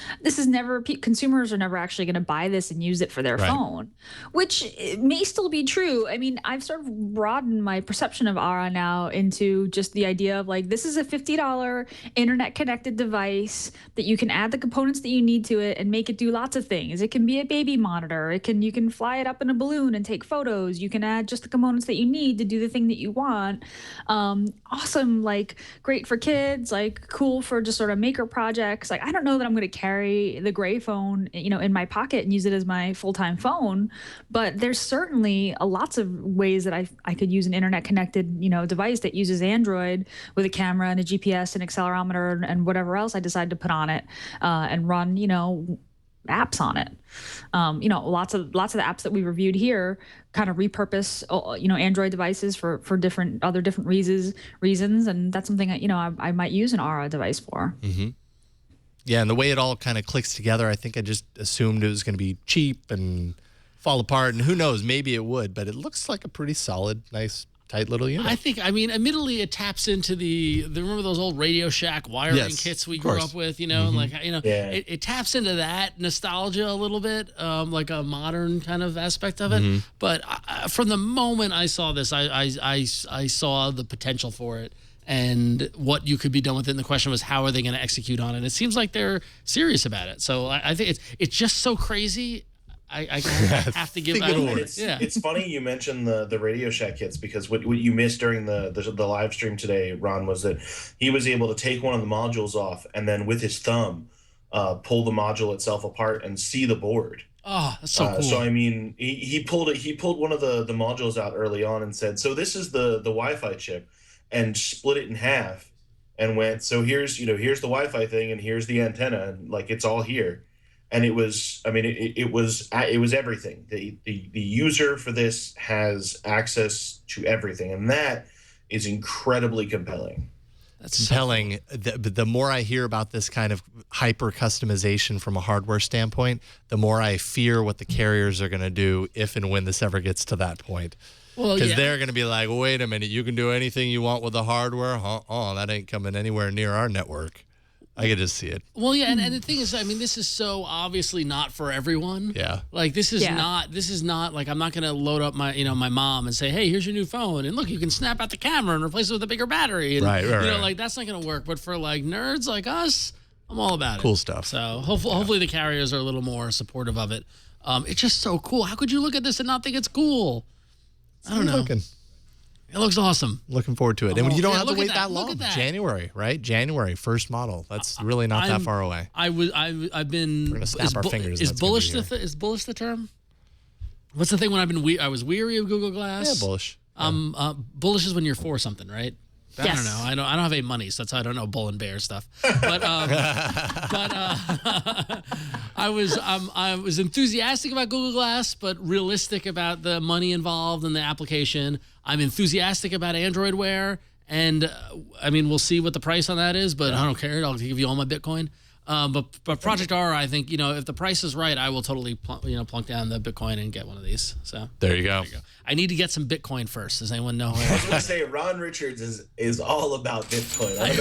consumers are never actually going to buy this and use it for their phone, which may still be true. I mean, I've sort of broadened my perception of Ara now into just the idea of like, this is a $50 internet connected device that you can add the components that you need to it and make it do lots of things. It can be a baby monitor. You can fly it up in a balloon and take photos. You can add just the components that you need to do the thing that you want. Awesome, like great for kids, like cool for just sort of maker projects. Like I don't know that I'm going to carry the Gray phone, in my pocket and use it as my full-time phone, but there's certainly lots of ways that I could use an internet connected, device that uses Android with a camera and a GPS and accelerometer and whatever else I decide to put on it and run, apps on it. Lots of the apps that we reviewed here kind of repurpose, Android devices for different reasons, and that's something that I might use an Ara device for. Mm-hmm. Yeah, and the way it all kind of clicks together, I think I just assumed it was going to be cheap and fall apart, and who knows, maybe it would, but it looks like a pretty solid, nice, tight little unit. Admittedly, it taps into remember those old Radio Shack wiring kits we grew up with, it taps into that nostalgia a little bit, like a modern kind of aspect of it. Mm-hmm. But from the moment I saw this, I saw the potential for it and what you could be done with it. And the question was, how are they going to execute on it? It seems like they're serious about it. So I think it's just so crazy. I have to give. It's funny you mentioned the Radio Shack kits, because what you missed during the live stream today, Ron, was that he was able to take one of the modules off and then with his thumb pull the module itself apart and see the board. Oh, that's so cool. So I mean, he pulled one of the modules out early on and said, so this is the Wi-Fi chip, and split it in half and went, so here's the Wi-Fi thing and here's the antenna, and like it's all here. And it was, I mean, it was everything. The user for this has access to everything, and that is incredibly compelling. That's compelling. The more I hear about this kind of hyper customization from a hardware standpoint, the more I fear what the carriers are going to do if and when this ever gets to that point. Well, because they're going to be like, wait a minute, you can do anything you want with the hardware? That ain't coming anywhere near our network. I could just see it. Well, yeah, and the thing is, I mean, this is so obviously not for everyone. Yeah. Like this is not like, I'm not going to load up my mom and say, hey, here's your new phone, and look, you can snap out the camera and replace it with a bigger battery. And, right. Like that's not going to work. But for like nerds like us, I'm all about it. Cool stuff. So hopefully the carriers are a little more supportive of it. It's just so cool. How could you look at this and not think it's cool? I don't know. It looks awesome. Looking forward to it. And you don't have to wait that long. Look at that. January, right? January, first model. That's really not that far away. I've been. We're gonna snap our fingers. Is bullish the term? What's the thing when I was weary of Google Glass? Yeah, bullish. Bullish is when you're for something, right? Yes. I don't know. I don't have any money, so that's how I don't know bull and bear stuff. But I was enthusiastic about Google Glass, but realistic about the money involved in the application. I'm enthusiastic about Android Wear, and I mean, we'll see what the price on that is, but I don't care. I'll give you all my Bitcoin. But Project R, I think, if the price is right, I will totally plunk down the Bitcoin and get one of these. So there you go. I need to get some Actually, Bitcoin. Does anyone know? I was going to say Ron Richards is all about Bitcoin. I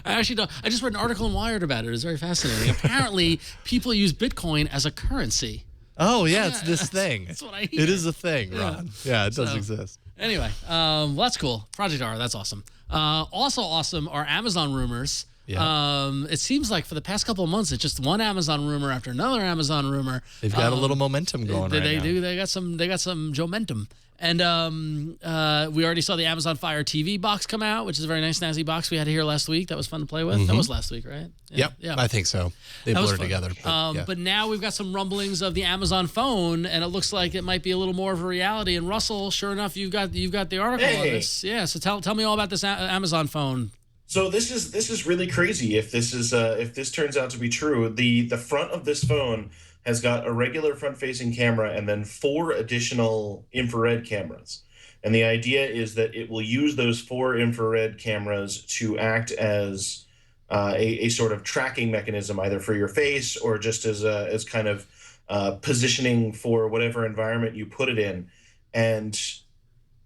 actually don't. I just read an article in Wired about it. It's very fascinating. Apparently, people use Bitcoin as a currency. Oh yeah, it's this thing. That's what I hear. It is a thing, Ron. Yeah, it does exist. Anyway, well, that's cool. Project R, that's awesome. Also awesome are Amazon rumors. Yeah. It seems like for the past couple of months, it's just one Amazon rumor after another Amazon rumor. They've got a little momentum going right now. They got some momentum. And we already saw the Amazon Fire TV box come out, which is a very nice, snazzy box we had here last week. That was fun to play with. Mm-hmm. That was last week, right? Yeah, I think so. They blurred together. But now we've got some rumblings of the Amazon phone, and it looks like it might be a little more of a reality. And Russell, sure enough, you've got the article on this. Yeah, so tell me all about this Amazon phone. So this is really crazy. If this turns out to be true, the front of this phone has got a regular front-facing camera and then 4 additional infrared cameras. And the idea is that it will use those 4 infrared cameras to act as a sort of tracking mechanism, either for your face or just as kind of positioning for whatever environment you put it in, and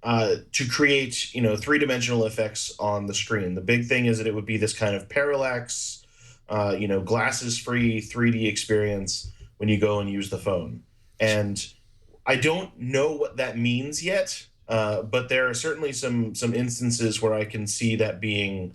to create 3-dimensional effects on the screen. The big thing is that it would be this kind of parallax, glasses-free 3D experience when you go and use the phone. And I don't know what that means yet, but there are certainly some instances where I can see that being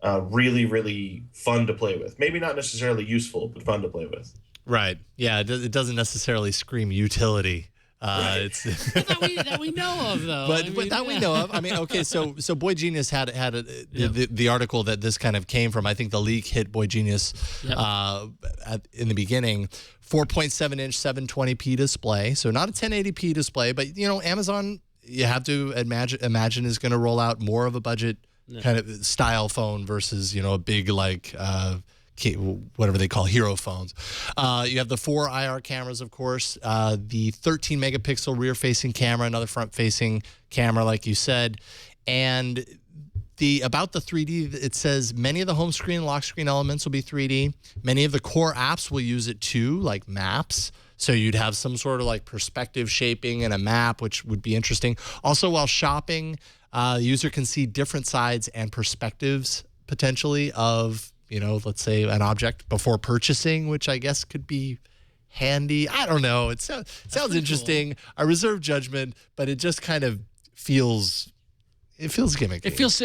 really, really fun to play with. Maybe not necessarily useful, but fun to play with. Right. Yeah, it doesn't necessarily scream utility. It's that we know of, though. But we know of. I mean, okay, so Boy Genius had the article that this kind of came from. I think the leak hit Boy Genius in the beginning. 4.7-inch 720p display, so not a 1080p display, but Amazon, you have to imagine is going to roll out more of a budget kind of style phone versus a big whatever they call hero phones. You have the 4 IR cameras, of course, the 13 megapixel rear facing camera, another front facing camera, like you said. And about the 3D, it says many of the home screen and lock screen elements will be 3D. Many of the core apps will use it too, like maps. So you'd have some sort of like perspective shaping in a map, which would be interesting. Also, while shopping, the user can see different sides and perspectives potentially of let's say an object before purchasing, which I guess could be handy. I don't know. It sounds interesting. Cool. I reserve judgment, but it just kind of feels gimmicky. It feels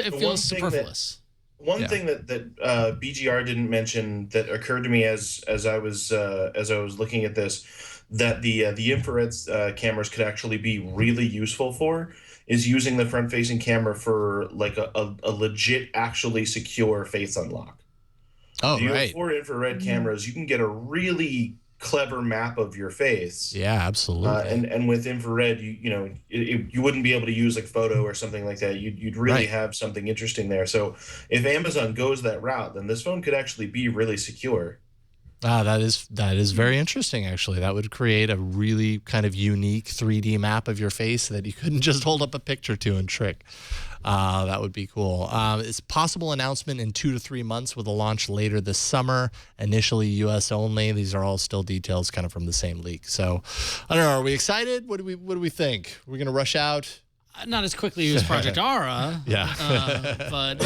superfluous. One thing that BGR didn't mention that occurred to me as I was looking at this, that the infrared cameras could actually be really useful for, is using the front-facing camera for like a legit, actually secure face unlock. Oh, if you right. have 4 infrared cameras, you can get a really clever map of your face. Yeah, absolutely. And with infrared, you wouldn't be able to use like photo or something like that. You'd really have something interesting there. So if Amazon goes that route, then this phone could actually be really secure. That is very interesting, actually. That would create a really kind of unique 3D map of your face that you couldn't just hold up a picture to and trick. That would be cool. It's possible announcement in 2 to 3 months with a launch later this summer, initially US only. These are all still details kind of from the same leak. So I don't know. Are we excited? What do we think? We're going to rush out? Not as quickly as Project Aura. Yeah. But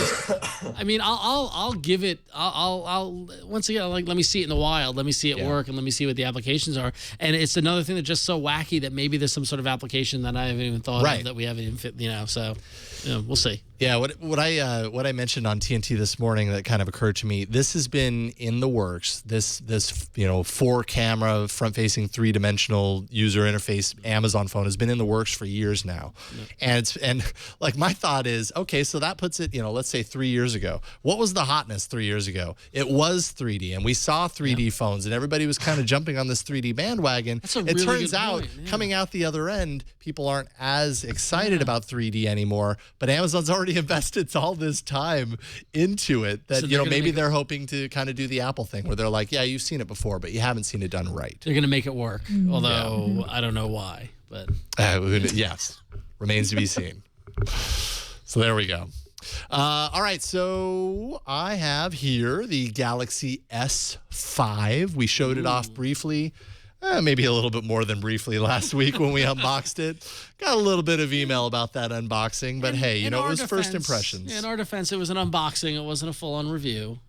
I mean, I'll give it. I'll once again, like, let me see it in the wild. Let me see it work, and let me see what the applications are. And it's another thing that's just so wacky that maybe there's some sort of application that I haven't even thought of, that we haven't even fit. So we'll see. Yeah, what I mentioned on TNT this morning that kind of occurred to me. This has been in the works. This 4-camera front-facing 3-dimensional user interface Amazon phone has been in the works for years now, and like my thought is, okay, so that puts it, let's say 3 years ago. What was the hotness 3 years ago? It was 3D, and we saw 3D phones, and everybody was kind of jumping on this 3D bandwagon. It turns out, coming out the other end, people aren't as excited about 3D anymore. But Amazon's already invested all this time into it that, so maybe they're hoping to kind of do the Apple thing where they're like, yeah, you've seen it before, but you haven't seen it done right. They're going to make it work, although I don't know why. But yes, remains to be seen. So there we go. All right, so I have here the Galaxy S5. We showed it off briefly. Maybe a little bit more than briefly last week when we unboxed it. Got a little bit of email about that unboxing, but hey, it was first impressions. In our defense, it was an unboxing. It wasn't a full-on review.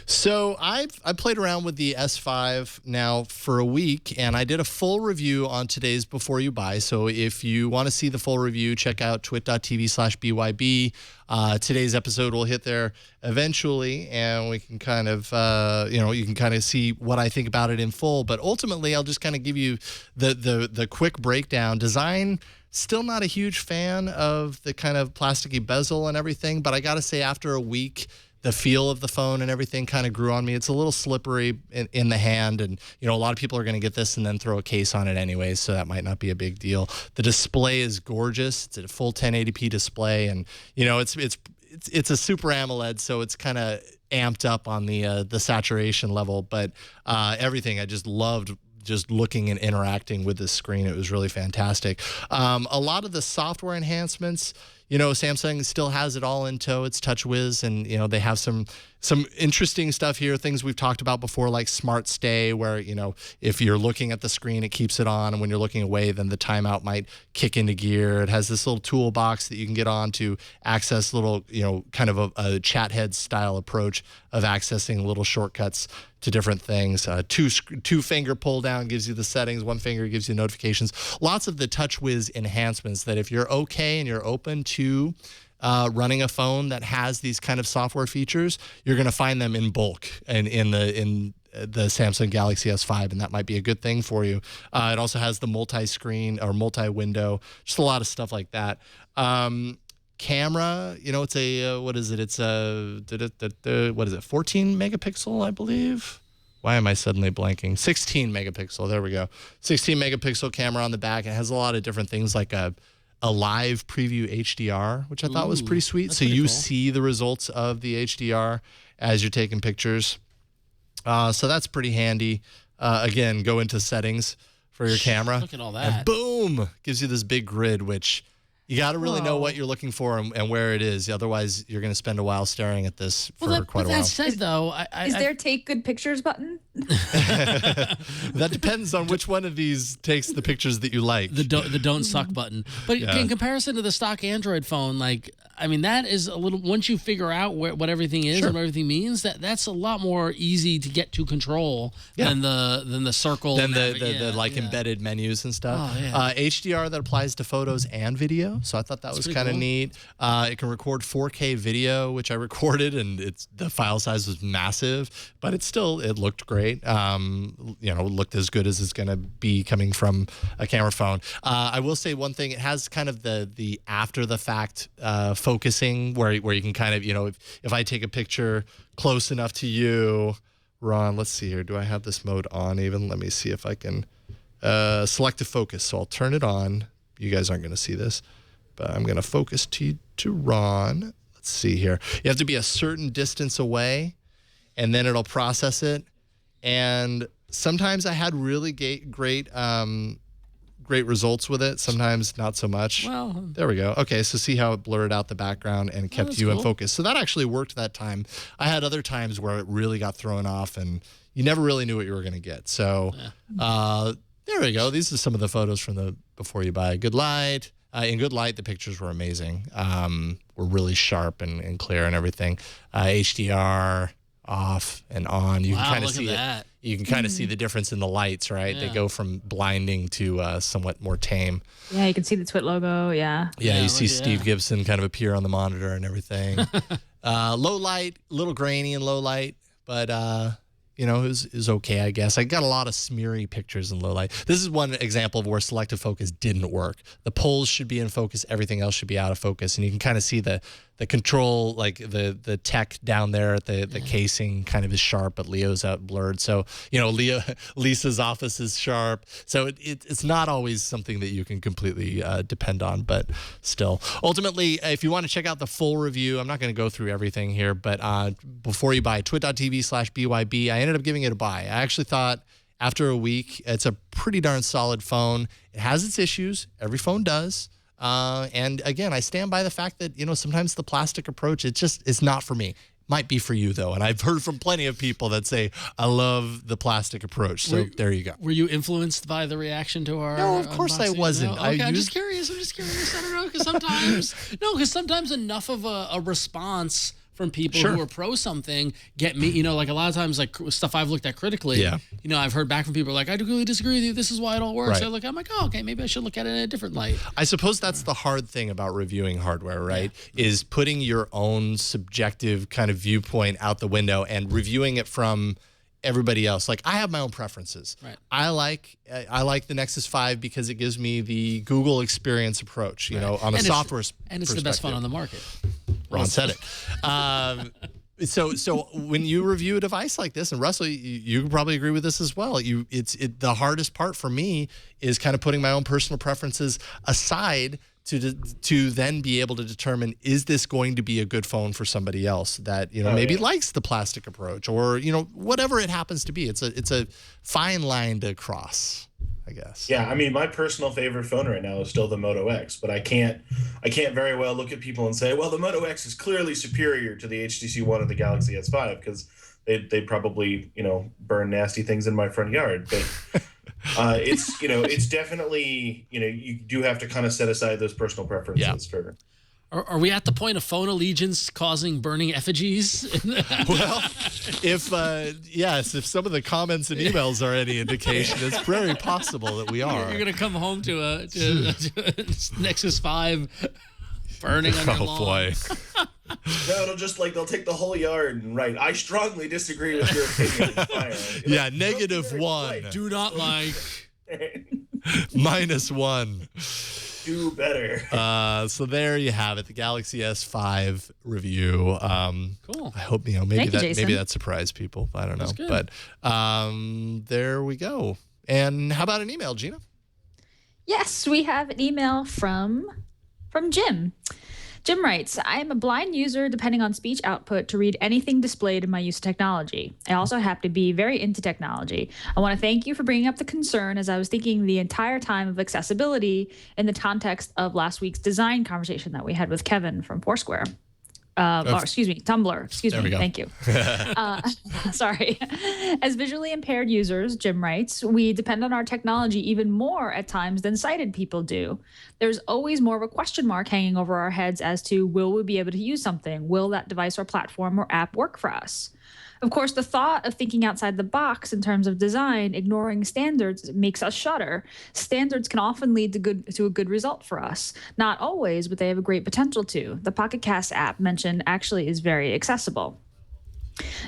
So I played around with the S5 now for a week, and I did a full review on today's Before You Buy. So if you want to see the full review, check out twit.tv/BYB. Today's episode will hit there eventually, and we can kind of, you can kind of see what I think about it in full. But ultimately, I'll just kind of give you the quick breakdown. Design, still not a huge fan of the kind of plasticky bezel and everything, but I got to say, after a week, the feel of the phone and everything kind of grew on me. It's a little slippery in the hand, and a lot of people are going to get this and then throw a case on it anyway, so that might not be a big deal. The display is gorgeous. It's a full 1080p display, and it's a Super AMOLED, so it's kind of amped up on the saturation level, but everything I just loved. Just looking and interacting with this screen, it was really fantastic. A lot of the software enhancements, Samsung still has it all in tow. It's TouchWiz, and they have some interesting stuff here. Things we've talked about before, like Smart Stay, where if you're looking at the screen, it keeps it on, and when you're looking away, then the timeout might kick into gear. It has this little toolbox that you can get on to access little, kind of a chat head style approach of accessing little shortcuts to different things. Two finger pull down gives you the settings. One finger gives you notifications. Lots of the TouchWiz enhancements that if you're okay and you're open to running a phone that has these kind of software features, you're going to find them in bulk and in the Samsung Galaxy S5, and that might be a good thing for you. It also has the multi-screen or multi-window, just a lot of stuff like that. Camera, it's a, what is it? It's a, what is it? 14 megapixel, I believe. Why am I suddenly blanking? 16 megapixel. There we go. 16 megapixel camera on the back. It has a lot of different things like a live preview HDR, which I thought was pretty sweet. So you see the results of the HDR as you're taking pictures. So that's pretty handy. Again, go into settings for your camera. Look at all that. And boom, gives you this big grid, which you got to really know what you're looking for and where it is. Otherwise, you're going to spend a while staring at this for quite a while. That said, though, is there take good pictures button? That depends on which one of these takes the pictures that you like. The don't suck button. But in comparison to the stock Android phone, that is a little, once you figure out what everything is and what everything means, that's a lot more easy to get to control than the circle. Than the embedded menus and stuff. Oh, yeah. HDR that applies to photos and video. camera, so I thought that was kind of neat. It can record 4K video, which I recorded, and the file size was massive, but it looked great. It looked as good as it's going to be coming from a camera phone. I will say one thing: it has kind of the after the fact focusing, where you can kind of, if I take a picture close enough to you, Ron. Let's see here. Do I have this mode on even? Let me see if I can. Selective focus. So I'll turn it on. You guys aren't going to see this, but I'm going to focus to Ron. Let's see here. You have to be a certain distance away, and then it'll process it. And sometimes I had really great results with it. Sometimes not so much. Well, there we go. Okay, so see how it blurred out the background and kept you in focus. So that actually worked that time. I had other times where it really got thrown off, and you never really knew what you were going to get. So there we go. These are some of the photos from the before you buy. Good light. In good light, the pictures were amazing. Were really sharp and clear and everything. HDR off and on. You can kind of see it. You can kind of see the difference in the lights, right? Yeah. They go from blinding to somewhat more tame. Yeah, you can see the Twit logo. Yeah. Yeah, you see Steve Gibson kind of appear on the monitor and everything. Low light, a little grainy in low light, but it was okay, I guess. I got a lot of smeary pictures in low light. This is one example of where selective focus didn't work. The poles should be in focus. Everything else should be out of focus. And you can kind of see the control, like the tech down there at the casing kind of is sharp, but Leo's out blurred. So, Lisa's office is sharp. So it's not always something that you can completely depend on, but still. Ultimately, if you want to check out the full review, I'm not going to go through everything here, but before you buy, twit.tv/BYB, I ended up giving it a buy. I actually thought after a week, it's a pretty darn solid phone. It has its issues. Every phone does. And again, I stand by the fact that, sometimes the plastic approach, it's not for me. Might be for you, though. And I've heard from plenty of people that say, I love the plastic approach. So there you go. Were you influenced by the reaction to our No, of course I wasn't. No? Okay, I'm just curious. I don't know, because sometimes enough of a response from people who are pro something get me, like a lot of times, like stuff I've looked at critically, I've heard back from people like, I really disagree with you. This is why it all works. Right. I'm like, oh, okay, maybe I should look at it in a different light. I suppose that's the hard thing about reviewing hardware, right? Is putting your own subjective kind of viewpoint out the window and reviewing it from everybody else. Like, I have my own preferences. Right. I like the Nexus 5 because it gives me the Google experience approach, on a software and it's the best phone on the market. Ron said it. So when you review a device like this, and Russell, you can probably agree with this as well. The hardest part for me is kind of putting my own personal preferences aside to then be able to determine, is this going to be a good phone for somebody else that maybe likes the plastic approach, or whatever it happens to be. It's a fine line to cross, I guess. Yeah, I mean, my personal favorite phone right now is still the Moto X, but I can't very well look at people and say, well, the Moto X is clearly superior to the HTC One and the Galaxy S5, because they probably burn nasty things in my front yard. But it's definitely you do have to kind of set aside those personal preferences for. Are we at the point of phone allegiance causing burning effigies? Well, if some of the comments and emails are any indication, it's very possible that we are. You're going to come home to a Nexus 5 burning on your lawn. Boy. No, they'll take the whole yard and write, I strongly disagree with your opinion. It's fire. Yeah, -1. Right. Do not like. -1. Do better. So there you have it, the Galaxy S5 review. Cool. I hope maybe that surprised people. I don't know, but there we go. And how about an email, Gina? Yes, we have an email from Jim. Jim writes, I am a blind user depending on speech output to read anything displayed in my use of technology. I also happen to be very into technology. I want to thank you for bringing up the concern, as I was thinking the entire time of accessibility in the context of last week's design conversation that we had with Kevin from Foursquare. Tumblr. Excuse me. Thank you. Sorry. As visually impaired users, Jim writes, we depend on our technology even more at times than sighted people do. There's always more of a question mark hanging over our heads as to, will we be able to use something? Will that device or platform or app work for us? Of course, the thought of thinking outside the box in terms of design, ignoring standards, makes us shudder. Standards can often lead to a good result for us. Not always, but they have a great potential to. The Pocket Cast app mentioned actually is very accessible.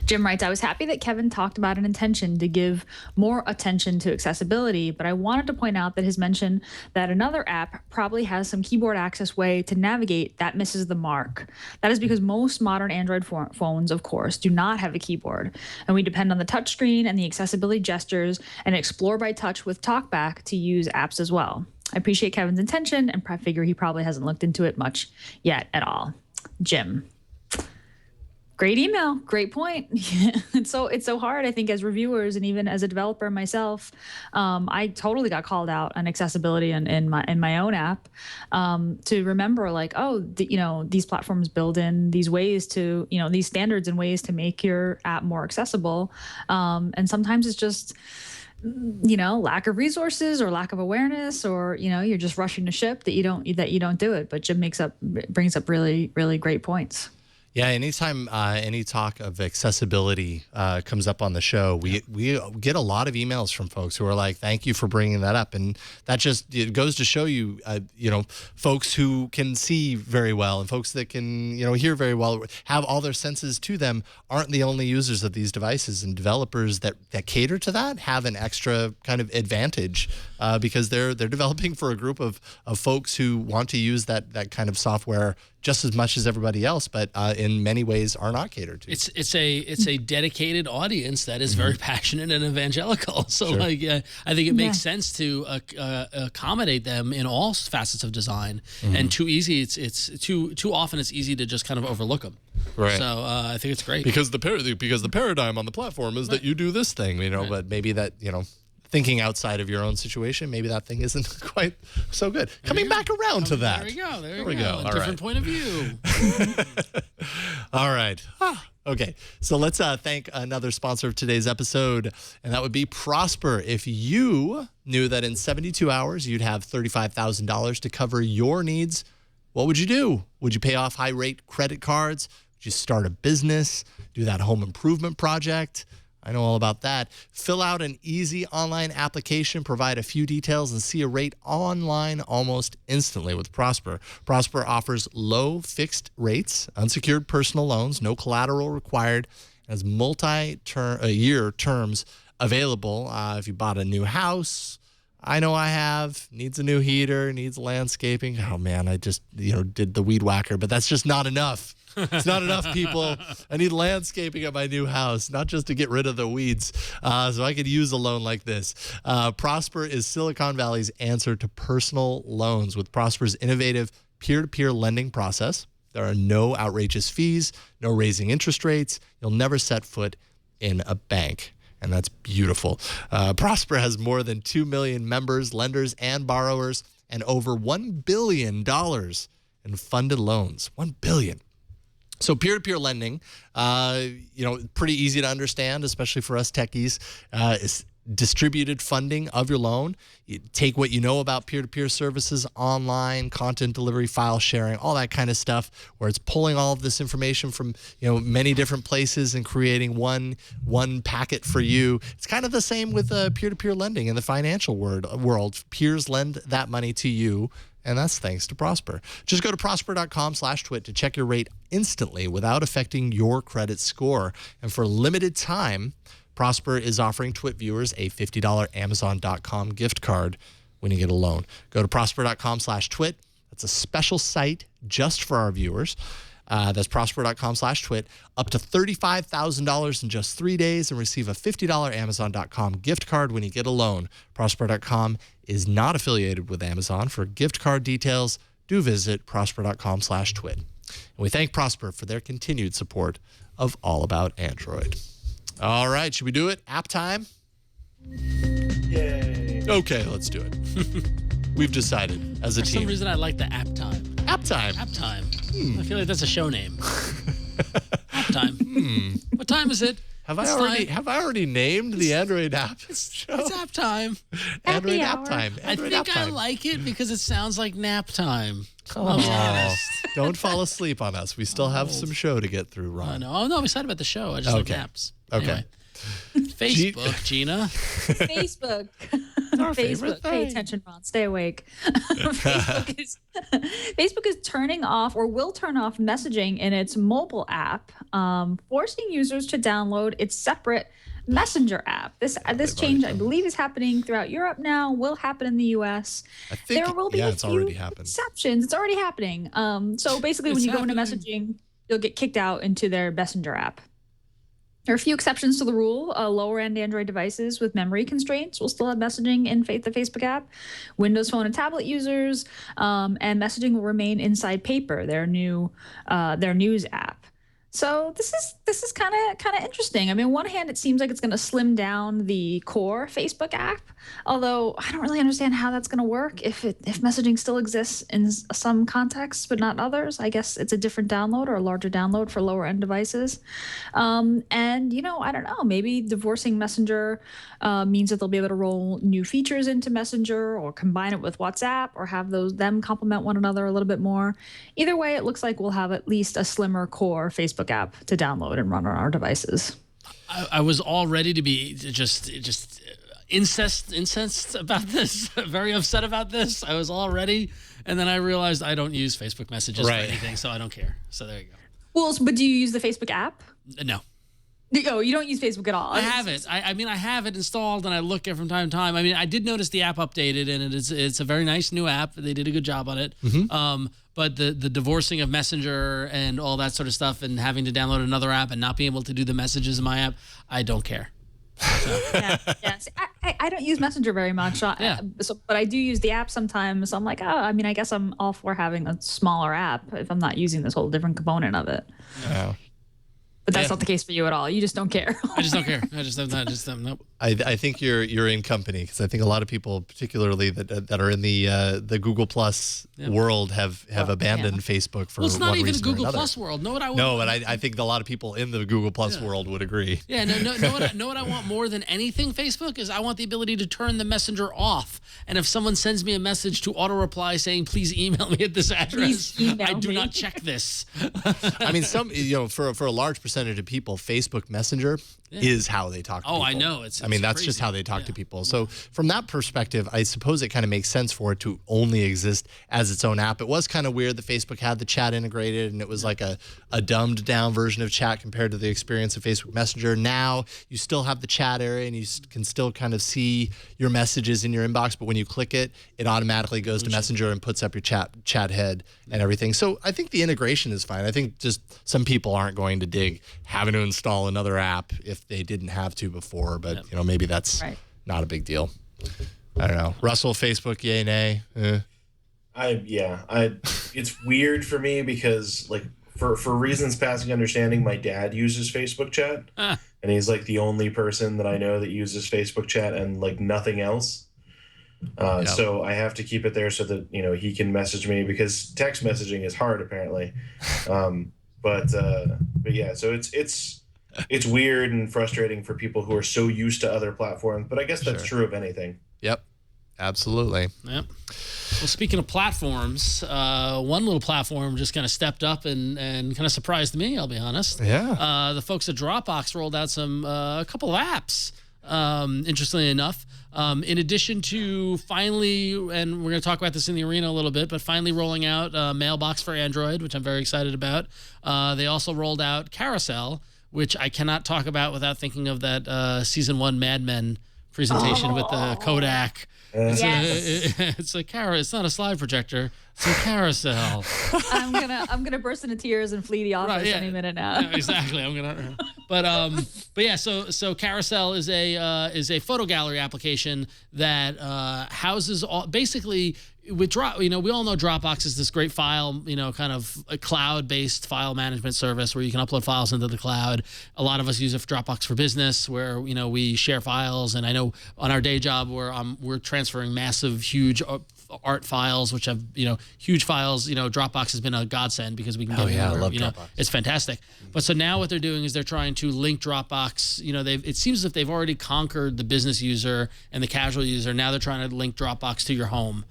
Jim writes, I was happy that Kevin talked about an intention to give more attention to accessibility, but I wanted to point out that his mention that another app probably has some keyboard access way to navigate that misses the mark. That is because most modern Android phones, of course, do not have a keyboard, and we depend on the touchscreen and the accessibility gestures and Explore by Touch with TalkBack to use apps as well. I appreciate Kevin's intention and figure he probably hasn't looked into it much yet at all. Jim. Great email. Great point. It's so hard, I think, as reviewers and even as a developer myself. I totally got called out on accessibility in my own app to remember, like, these platforms build in these ways to, these standards and ways to make your app more accessible. And sometimes it's just, lack of resources or lack of awareness, or, you're just rushing to ship that you don't do it. But Jim brings up really, really great points. Yeah, anytime any talk of accessibility comes up on the show, we get a lot of emails from folks who are like, "Thank you for bringing that up," and it goes to show you, folks who can see very well and folks that can hear very well, have all their senses to them, aren't the only users of these devices, and developers that cater to that have an extra kind of advantage because they're developing for a group of folks who want to use that kind of software just as much as everybody else, but in many ways are not catered to. It's a dedicated audience that is very passionate and evangelical. So Sure. I think it makes sense to accommodate them in all facets of design. And too often it's easy to just kind of overlook them. Right. So I think it's great because the paradigm on the platform is that you do this thing, but maybe that thinking outside of your own situation, maybe that thing isn't quite so good. Coming back around to that. There we go. A different point of view. All right. Okay. So let's thank another sponsor of today's episode, and that would be Prosper. If you knew that in 72 hours you'd have $35,000 to cover your needs, what would you do? Would you pay off high-rate credit cards? Would you start a business? Do that home improvement project? I know all about that. Fill out an easy online application, provide a few details, and see a rate online almost instantly with Prosper. Prosper offers low fixed rates, unsecured personal loans, no collateral required, has multi-year terms available. If you bought a new house, I know I have, needs a new heater, needs landscaping. Oh man, I just did the weed whacker, but that's just not enough. It's not enough, people. I need landscaping at my new house, not just to get rid of the weeds. So I could use a loan like this. Prosper is Silicon Valley's answer to personal loans. With Prosper's innovative peer-to-peer lending process, there are no outrageous fees, no raising interest rates. You'll never set foot in a bank. And that's beautiful. Prosper has more than 2 million members, lenders, and borrowers, and over $1 billion in funded loans. $1 billion. So peer-to-peer lending, pretty easy to understand, especially for us techies, is distributed funding of your loan. You take what you know about peer-to-peer services, online, content delivery, file sharing, all that kind of stuff, where it's pulling all of this information from many different places and creating one packet for you. It's kind of the same with peer-to-peer lending in the financial world. Peers lend that money to you, and that's thanks to Prosper. Just go to prosper.com/twit to check your rate instantly without affecting your credit score. And for a limited time, Prosper is offering Twit viewers a $50 Amazon.com gift card when you get a loan. Go to prosper.com/twit. That's a special site just for our viewers. That's prosper.com/twit. Up to $35,000 in just 3 days and receive a $50 Amazon.com gift card when you get a loan. Prosper.com is not affiliated with Amazon. For gift card details, do visit prosper.com/twit. And we thank Prosper for their continued support of All About Android. All right, should we do it? App time? Yay. Okay, let's do it. We've decided as a For team. some reason, I like the app time. App time. App time. I feel like that's a show name. App time. What time is it? Have I already named the Android app show? It's app time. Android Happy app hour. time. Android I app think I time. like it because it sounds like nap time. I'll be honest. Don't fall asleep on us. We still have some show to get through, Ron. No, I'm excited about the show. I just like naps. Okay. Anyway. Facebook, Gina. Facebook. Our favorite Facebook. Pay thing. attention, Ron. Stay awake. Facebook is turning off or will turn off messaging in its mobile app, forcing users to download its separate Messenger app. This change, I believe, is happening throughout Europe now. Will happen in the U.S. I think, there will be a it's few already happened. exceptions. It's already happening. So basically, when you go into messaging, you'll get kicked out into their Messenger app. There are a few exceptions to the rule. Lower-end Android devices with memory constraints will still have messaging in the Facebook app. Windows Phone and tablet users, and messaging will remain inside Paper, their news app. So this is kind of interesting. I mean, on one hand, it seems like it's going to slim down the core Facebook app, although I don't really understand how that's going to work if messaging still exists in some contexts but not others. I guess it's a different download or a larger download for lower end devices. And I don't know. Maybe divorcing Messenger means that they'll be able to roll new features into Messenger or combine it with WhatsApp or have them complement one another a little bit more. Either way, it looks like we'll have at least a slimmer core Facebook app to download and run on our devices. I was all ready to be just incensed about this, very upset about this. I was all ready, and then I realized I don't use Facebook messages for anything, so I don't care. So there you go. Well, but do you use the Facebook app? No. Oh, you don't use Facebook at all? I have it. I mean, I have it installed, and I look at it from time to time. I mean, I did notice the app updated, and it's a very nice new app. They did a good job on it. Mm-hmm. But the divorcing of Messenger and all that sort of stuff and having to download another app and not being able to do the messages in my app, I don't care. So. Yeah. See, I don't use Messenger very much, but I do use the app sometimes. So I'm like, I guess I'm all for having a smaller app if I'm not using this whole different component of it. Oh. But that's not the case for you at all. You just don't care. I just don't care. Nope. I think you're in company because I think a lot of people, particularly that are in the Google Plus world, have abandoned Facebook for. Well, it's not even a Google another. Plus world. Know what I want? No, but I think a lot of people in the Google Plus world would agree. Yeah, know what I want more than anything, Facebook, is I want the ability to turn the messenger off. And if someone sends me a message to auto reply saying, please email me at this address, I do not check this. I mean, for a large percentage of people, Facebook Messenger is how they talk to people. I know. It's that's crazy. just how they talk to people. So from that perspective, I suppose it kind of makes sense for it to only exist as its own app. It was kind of weird that Facebook had the chat integrated, and it was like a dumbed down version of chat compared to the experience of Facebook Messenger. Now you still have the chat area, and you can still kind of see your messages in your inbox, but when you click it, it automatically goes to Messenger and puts up your chat head and everything. So I think the integration is fine. I think just some people aren't going to dig having to install another app if they didn't have to before, but maybe that's not a big deal. I don't know. Russell, Facebook, yay, nay? It's weird for me because like for reasons passing understanding, my dad uses Facebook chat, and he's like the only person that I know that uses Facebook chat and like nothing else. So I have to keep it there so that he can message me because text messaging is hard apparently. But yeah, so it's weird and frustrating for people who are so used to other platforms. But I guess that's true of anything. Yep, absolutely. Yep. Well, speaking of platforms, one little platform just kind of stepped up and kind of surprised me, I'll be honest. Yeah. The folks at Dropbox rolled out a couple of apps, interestingly enough. In addition to finally, and we're going to talk about this in the arena a little bit, but finally rolling out Mailbox for Android, which I'm very excited about. They also rolled out Carousel, which I cannot talk about without thinking of that season 1 Mad Men presentation with the Kodak. It's it's not a slide projector. It's a carousel. I'm gonna burst into tears and flee the office any minute now. Yeah, exactly. But yeah. So Carousel is a photo gallery application that houses basically. With we all know Dropbox is this great file, kind of a cloud-based file management service where you can upload files into the cloud. A lot of us use it for Dropbox for Business, where we share files. And I know on our day job where we're transferring massive, huge art files, which have huge files. Dropbox has been a godsend because we can get I love Dropbox. It's fantastic. But so now what they're doing is they're trying to link Dropbox. It seems as if they've already conquered the business user and the casual user. Now they're trying to link Dropbox to your home.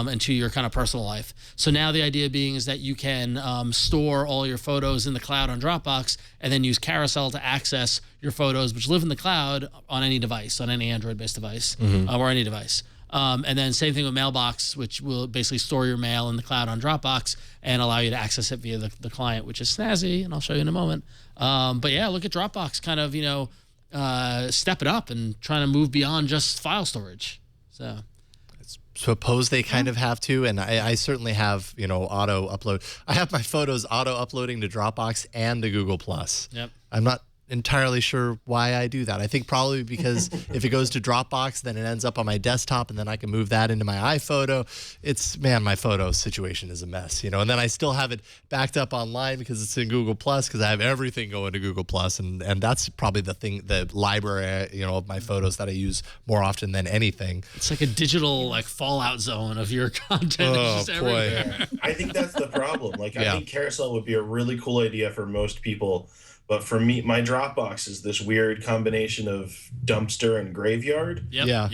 and to your kind of personal life. So now the idea being is that you can store all your photos in the cloud on Dropbox and then use Carousel to access your photos, which live in the cloud on any device, on any Android-based device or any device. And then same thing with Mailbox, which will basically store your mail in the cloud on Dropbox and allow you to access it via the client, which is snazzy, and I'll show you in a moment. But yeah, look at Dropbox kind of, step it up and trying to move beyond just file storage. So suppose they kind of have to, and I certainly have, auto upload. I have my photos auto uploading to Dropbox and to Google+. Yep. I'm not entirely sure why I do that. I think probably because if it goes to Dropbox, then it ends up on my desktop, and then I can move that into my iPhoto. My photo situation is a mess, and then I still have it backed up online because it's in Google+, because I have everything going to Google+, and that's probably the library, of my photos that I use more often than anything. It's like a digital fallout zone of your content. It's just everywhere. Yeah. I think that's the problem. I think Carousel would be a really cool idea for most people. But for me, my Dropbox is this weird combination of dumpster and graveyard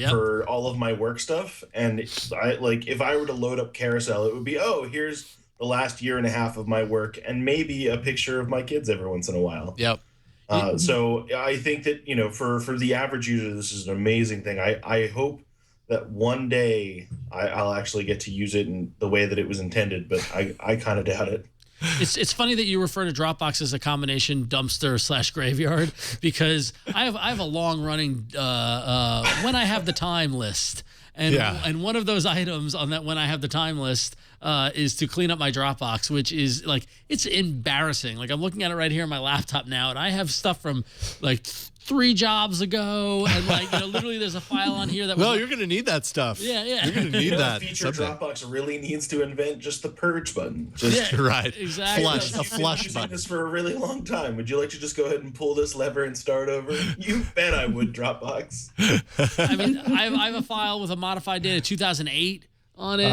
for all of my work stuff. And if I were to load up Carousel, it would be, here's the last year and a half of my work and maybe a picture of my kids every once in a while. Yep. So I think that, for the average user, this is an amazing thing. I hope that one day I'll actually get to use it in the way that it was intended, but I kind of doubt it. It's funny that you refer to Dropbox as a combination dumpster/graveyard, because I have a long running when I have the time list, and one of those items on that when I have the time list is to clean up my Dropbox, which is it's embarrassing. I'm looking at it right here on my laptop now, and I have stuff from 3 jobs ago, and literally there's a file on here that was you're gonna need that stuff. Yeah. You're gonna need that. Feature Dropbox really needs to invent just the purge button. Right. Exactly. A flush button. This for a really long time. Would you like to just go ahead and pull this lever and start over? You bet I would, Dropbox. I mean, I have a file with a modified date of 2008 on it.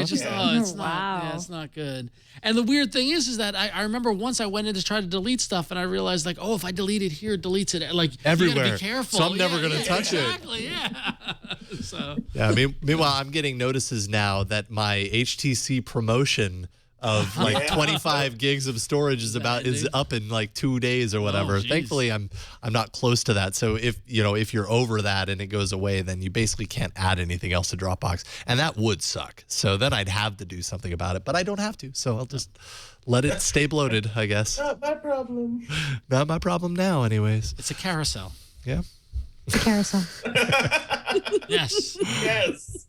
It's just it's not good. And the weird thing is that I remember once I went in to try to delete stuff, and I realized if I delete it here, it deletes it everywhere. You gotta be careful. So I'm never gonna touch it. Exactly. Yeah. So meanwhile, I'm getting notices now that my HTC promotion of 25 gigs of storage is up in 2 days or whatever. Thankfully, I'm not close to that. So if you're over that and it goes away, then you basically can't add anything else to Dropbox, and that would suck. So then I'd have to do something about it, but I don't have to. So I'll just let it stay bloated, I guess. Not my problem. Not my problem now, anyways. it's a carousel. Yeah. It's a carousel. Yes. Yes.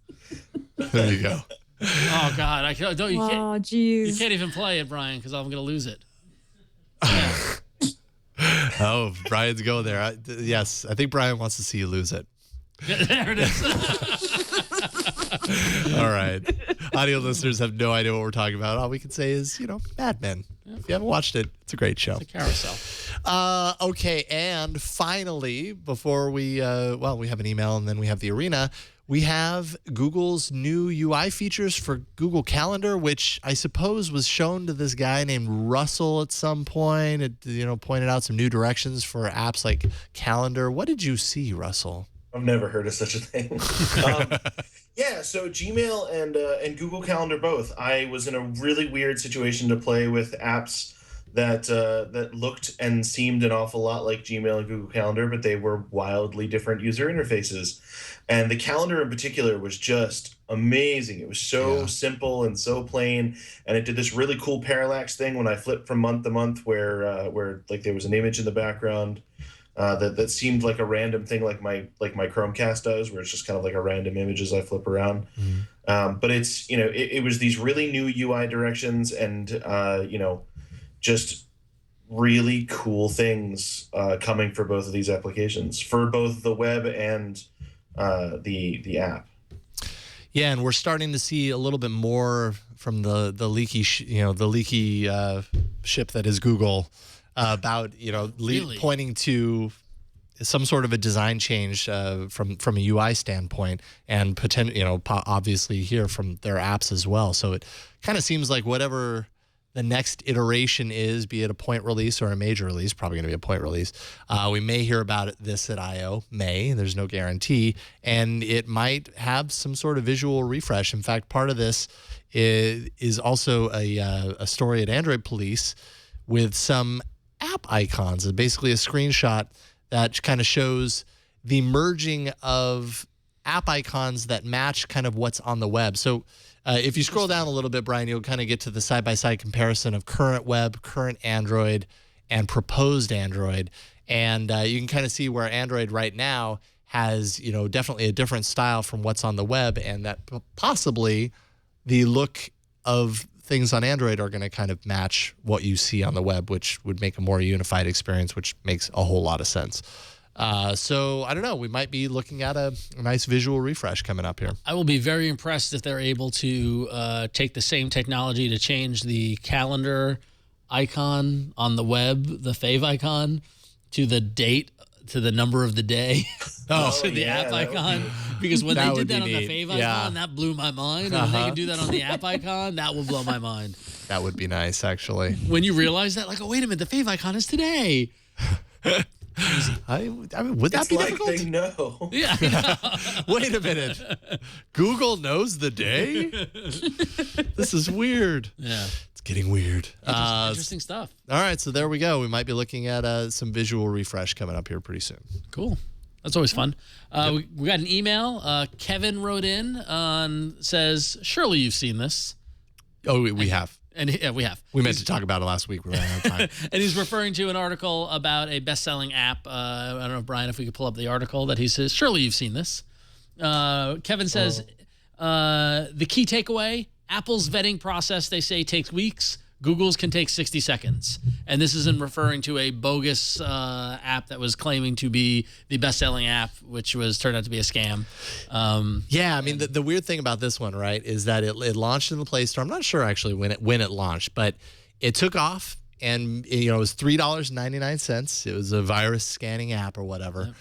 There you go. Oh God! I can't. You can't. Oh, jeez. You can't even play it, Brian, because I'm gonna lose it. Oh, Brian's going there. Yes, I think Brian wants to see you lose it. There it is. All right. Audio listeners have no idea what we're talking about. All we can say is, Mad Men. If you haven't watched it, it's a great show. It's a carousel. Okay, and finally, before we have an email and then we have the arena, we have Google's new UI features for Google Calendar, which I suppose was shown to this guy named Russell at some point. It, pointed out some new directions for apps like Calendar. What did you see, Russell? I've never heard of such a thing. So Gmail and Google Calendar both. I was in a really weird situation to play with apps that looked and seemed an awful lot like Gmail and Google Calendar, but they were wildly different user interfaces. And the calendar in particular was just amazing. It was so simple and so plain, and it did this really cool parallax thing when I flipped from month to month, where there was an image in the background that seemed like a random thing, like my Chromecast does, where it's just kind of like a random image as I flip around. But it's it was these really new UI directions and just really cool things coming for both of these applications, for both the web and the app. Yeah, and we're starting to see a little bit more from the leaky ship that is Google about Really? pointing to some sort of a design change from a UI standpoint, and obviously here from their apps as well. So it kind of seems like whatever the next iteration is, be it a point release or a major release, probably going to be a point release. We may hear about this at I/O, there's no guarantee, and it might have some sort of visual refresh. In fact, part of this is also a story at Android Police with some app icons. It's basically a screenshot that kind of shows the merging of app icons that match kind of what's on the web. So if you scroll down a little bit, Brian, you'll kind of get to the side-by-side comparison of current web, current Android, and proposed Android. And you can kind of see where Android right now has, definitely a different style from what's on the web, and that possibly the look of things on Android are going to kind of match what you see on the web, which would make a more unified experience, which makes a whole lot of sense. So I don't know. We might be looking at a nice visual refresh coming up here. I will be very impressed if they're able to take the same technology to change the calendar icon on the web, the fave icon, to the date, to the number of the day, to the app icon. Because when they did that on the fave icon, that blew my mind. And when they can do that on the app icon, that will blow my mind. That would be nice, actually. When you realize that, like, oh, wait a minute, the fave icon is today. I mean, would that be difficult? They know. Yeah. Wait a minute. Google knows the day? This is weird. Yeah. It's getting weird. Interesting stuff. All right, so there we go. We might be looking at some visual refresh coming up here pretty soon. Cool. That's always fun. We got an email. Kevin wrote in, says, surely you've seen this. Oh, we have. And yeah, we have. We meant to talk about it last week. We ran out of time. And he's referring to an article about a best-selling app. I don't know, Brian, if we could pull up the article that he says, surely you've seen this. Kevin says, the key takeaway, Apple's vetting process, they say, takes weeks. Google's can take 60 seconds. And this isn't referring to a bogus app that was claiming to be the best-selling app, which turned out to be a scam. Yeah, I mean, the weird thing about this one, right, is that it launched in the Play Store. I'm not sure actually when it launched, but it took off, and it was $3.99. It was a virus scanning app or whatever.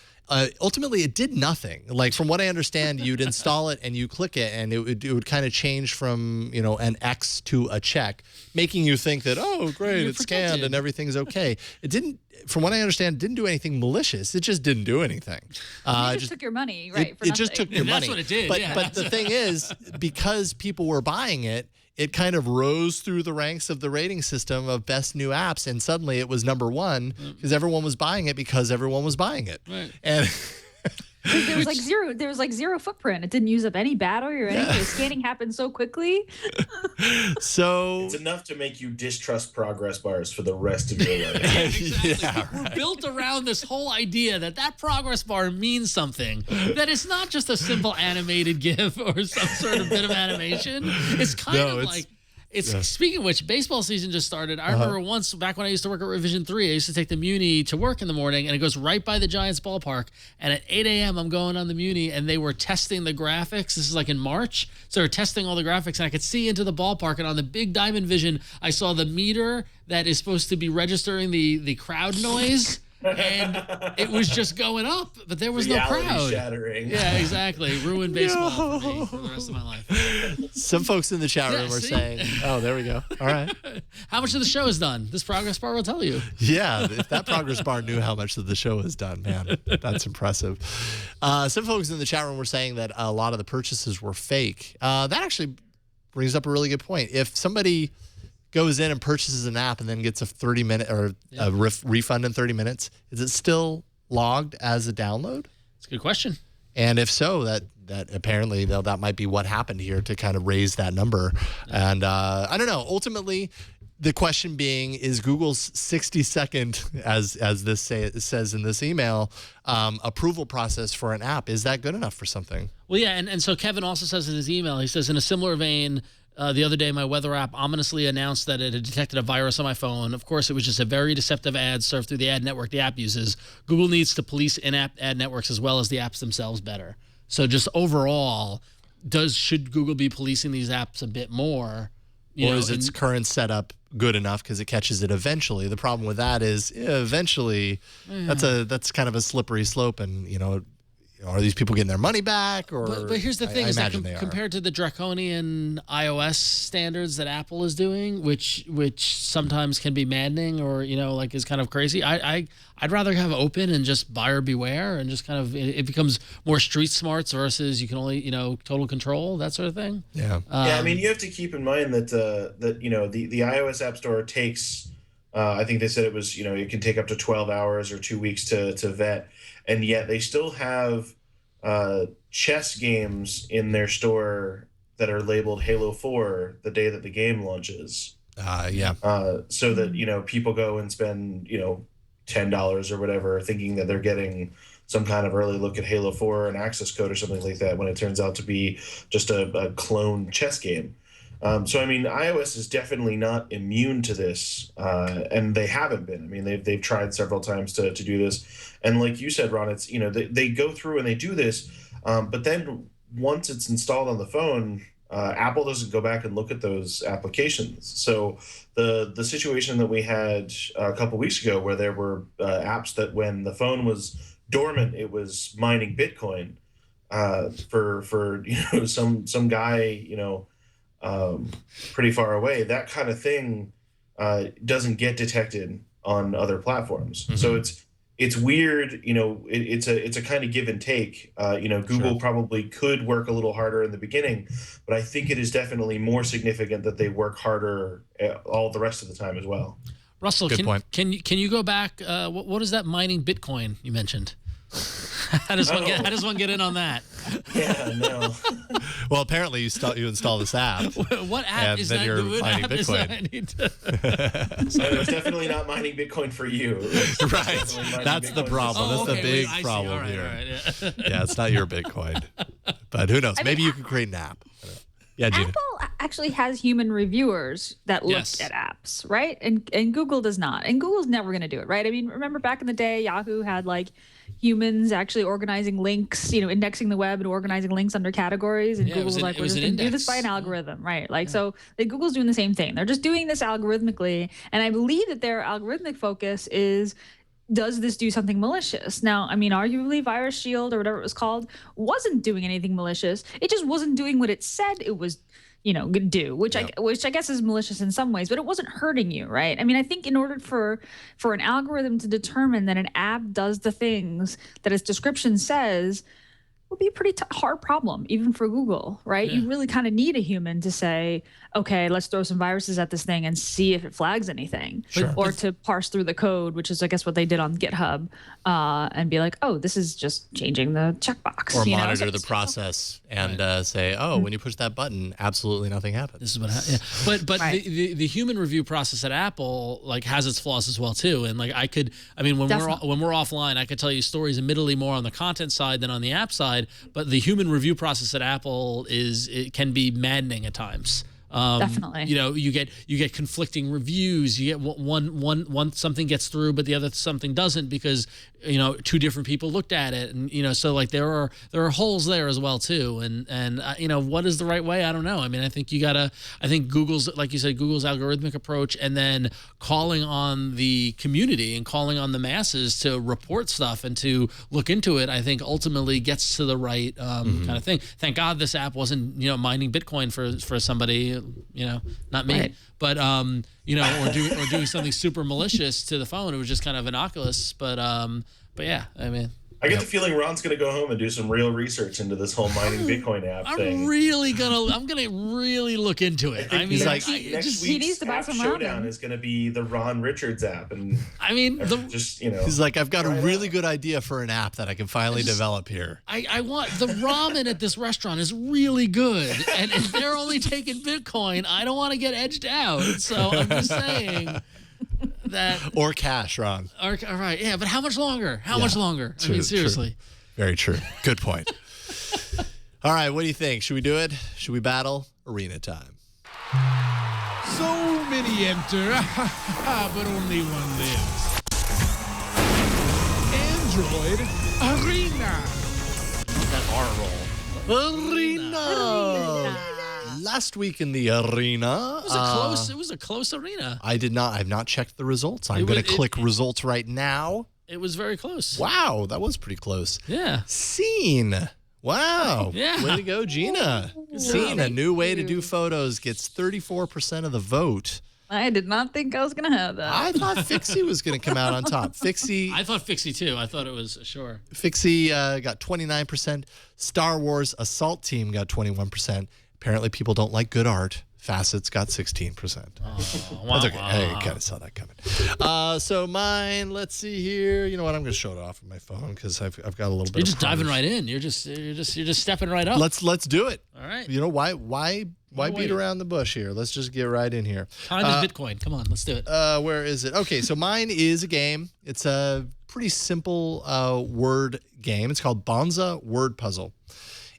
Ultimately, it did nothing. Like, from what I understand, you'd install it and you click it, and it would kind of change from an X to a check, making you think that, oh, great, it's scanned and everything's okay. It didn't. From what I understand, didn't do anything malicious. It just didn't do anything. It just took your money, right? It just took your money. That's what it did. But the thing is, because people were buying it, it kind of rose through the ranks of the rating system of best new apps, and suddenly it was number one because everyone was buying it because everyone was buying it. Right. And there was like zero footprint. It didn't use up any battery or anything. The scanning happened so quickly. So it's enough to make you distrust progress bars for the rest of your life. Exactly. Yeah, We're built around this whole idea that progress bar means something. That it's not just a simple animated GIF or some sort of bit of animation. It's kind of like. Speaking of which, baseball season just started. I remember once back when I used to work at Revision 3, I used to take the Muni to work in the morning, and it goes right by the Giants ballpark. And at 8 a.m., I'm going on the Muni, and they were testing the graphics. This is like in March. So they were testing all the graphics, and I could see into the ballpark. And on the big diamond vision, I saw the meter that is supposed to be registering the crowd noise. And it was just going up, but there was Reality no crowd. Shattering. Yeah, exactly. Ruined baseball for me for the rest of my life. some folks in the chat room are saying, oh, there we go. All right. How much of the show is done? This progress bar will tell you. Yeah, if that progress bar knew how much of the show is done, man, that's impressive. Some folks in the chat room were saying that a lot of the purchases were fake. That actually brings up a really good point. If somebody goes in and purchases an app and then gets a 30-minute or a refund in 30 minutes, is it still logged as a download? That's a good question. And if so, that apparently that might be what happened here to kind of raise that number. Yeah. And I don't know. Ultimately, the question being, is Google's 60-second, as this says in this email, approval process for an app, is that good enough for something? Well, yeah, and so Kevin also says in his email, he says, in a similar vein, the other day, my weather app ominously announced that it had detected a virus on my phone. Of course, it was just a very deceptive ad served through the ad network the app uses. Google needs to police in-app ad networks as well as the apps themselves better. So just overall, should Google be policing these apps a bit more? Or is its current setup good enough because it catches it eventually? The problem with that is eventually that's kind of a slippery slope, and are these people getting their money back? Or but here's the thing: is that they are. compared to the draconian iOS standards that Apple is doing, which sometimes can be maddening, or like is kind of crazy. I'd rather have open and just buyer beware, and just kind of it becomes more street smarts versus you can only total control, that sort of thing. Yeah. I mean, you have to keep in mind that the iOS App Store takes. I think they said it was it can take up to 12 hours or 2 weeks to vet. And yet they still have chess games in their store that are labeled Halo 4 the day that the game launches. So that, people go and spend, $10 or whatever thinking that they're getting some kind of early look at Halo 4 or an access code or something like that when it turns out to be just a clone chess game. So, I mean, iOS is definitely not immune to this, and they haven't been. I mean, they've tried several times to do this. And like you said, Ron, it's, they go through and they do this, but then once it's installed on the phone, Apple doesn't go back and look at those applications. So the situation that we had a couple weeks ago where there were apps that when the phone was dormant, it was mining Bitcoin for some guy, pretty far away, that kind of thing doesn't get detected on other platforms. Mm-hmm. So it's weird, it's a kind of give and take. Google probably could work a little harder in the beginning, but I think it is definitely more significant that they work harder all the rest of the time as well. Russell, Good point. Can you go back? What is that mining Bitcoin you mentioned? How does one get in on that? Yeah, no. Well, apparently you install this app. What app and is then that? you're What mining app is that Bitcoin. I need to... So it's definitely not mining Bitcoin for you. Right. That's the problem. That's the big problem All right, here. all right, Yeah, it's not your Bitcoin. But who knows? Maybe you can create an app. Yeah, Gina. Apple actually has human reviewers that look at apps, right? And Google does not. And Google's never going to do it, right? I mean, remember back in the day, Yahoo had like humans actually organizing links, indexing the web and organizing links under categories. And Google was like, we're just going to do this by an algorithm, right? Like, so Google's doing the same thing. They're just doing this algorithmically. And I believe that their algorithmic focus is, does this do something malicious? Now, I mean, arguably Virus Shield or whatever it was called wasn't doing anything malicious. It just wasn't doing what it said it was, do, which I guess is malicious in some ways, but it wasn't hurting you, right? I mean, I think in order for an algorithm to determine that an app does the things that its description says, would be a pretty hard problem, even for Google, right? Yeah. You really kind of need a human to say, okay, let's throw some viruses at this thing and see if it flags anything. Sure. Or to parse through the code, which is, I guess, what they did on GitHub, and be like, oh, this is just changing the checkbox. Or monitor the process and say, oh, when you push that button, absolutely nothing happens. This is what happens. Yeah. But right. the human review process at Apple has its flaws as well too. And when we're offline, I could tell you stories, admittedly more on the content side than on the app side. But the human review process at Apple it can be maddening at times. Definitely. You get conflicting reviews. You get one something gets through, but the other something doesn't because two different people looked at it, and so like there are holes there as well too. And what is the right way? I don't know. I mean, I think Google's, like you said, Google's algorithmic approach, and then calling on the community and calling on the masses to report stuff and to look into it, I think ultimately gets to the right kind of thing. Thank God this app wasn't mining Bitcoin for somebody. Not me, right. But or doing something super malicious to the phone. It was just kind of innocuous, but yeah, I mean, I get the feeling Ron's going to go home and do some real research into this whole mining Bitcoin app thing. I'm gonna really look into it. I mean, next week's app showdown is going to be the Ron Richards app, and I mean, he's like, I've got a really good idea for an app that I can finally develop here. I want the ramen at this restaurant is really good, and if they're only taking Bitcoin, I don't want to get edged out. So I'm just saying. Or cash, Ron. All right, yeah, but how much longer? How much longer? True, I mean, seriously. True. Very true. Good point. All right, what do you think? Should we do it? Should we battle? Arena time. So many enter, but only one lives. Android Arena. That R roll. Arena. Last week in the arena, it was a close arena. I have not checked the results. I'm going to click results right now. It was very close. Wow, that was pretty close. Yeah. Scene. Wow. Yeah. Way to go, Gina. Scene, a new way to do photos, gets 34% of the vote. I did not think I was going to have that. I thought Fixie was going to come out on top. I thought Fixie too. I thought it was sure. Fixie got 29%. Star Wars Assault Team got 21%. Apparently, people don't like good art. Facets got 16%. That's okay. I kind of saw that coming. So mine, let's see here. You know what? I'm going to show it off on my phone because I've got a little bit. You're just diving right in. You're just stepping right up. Let's do it. All right. You know why beat around the bush here? Let's just get right in here. Time is Bitcoin. Come on, let's do it. Where is it? Okay, so mine is a game. It's a pretty simple word game. It's called Bonza Word Puzzle.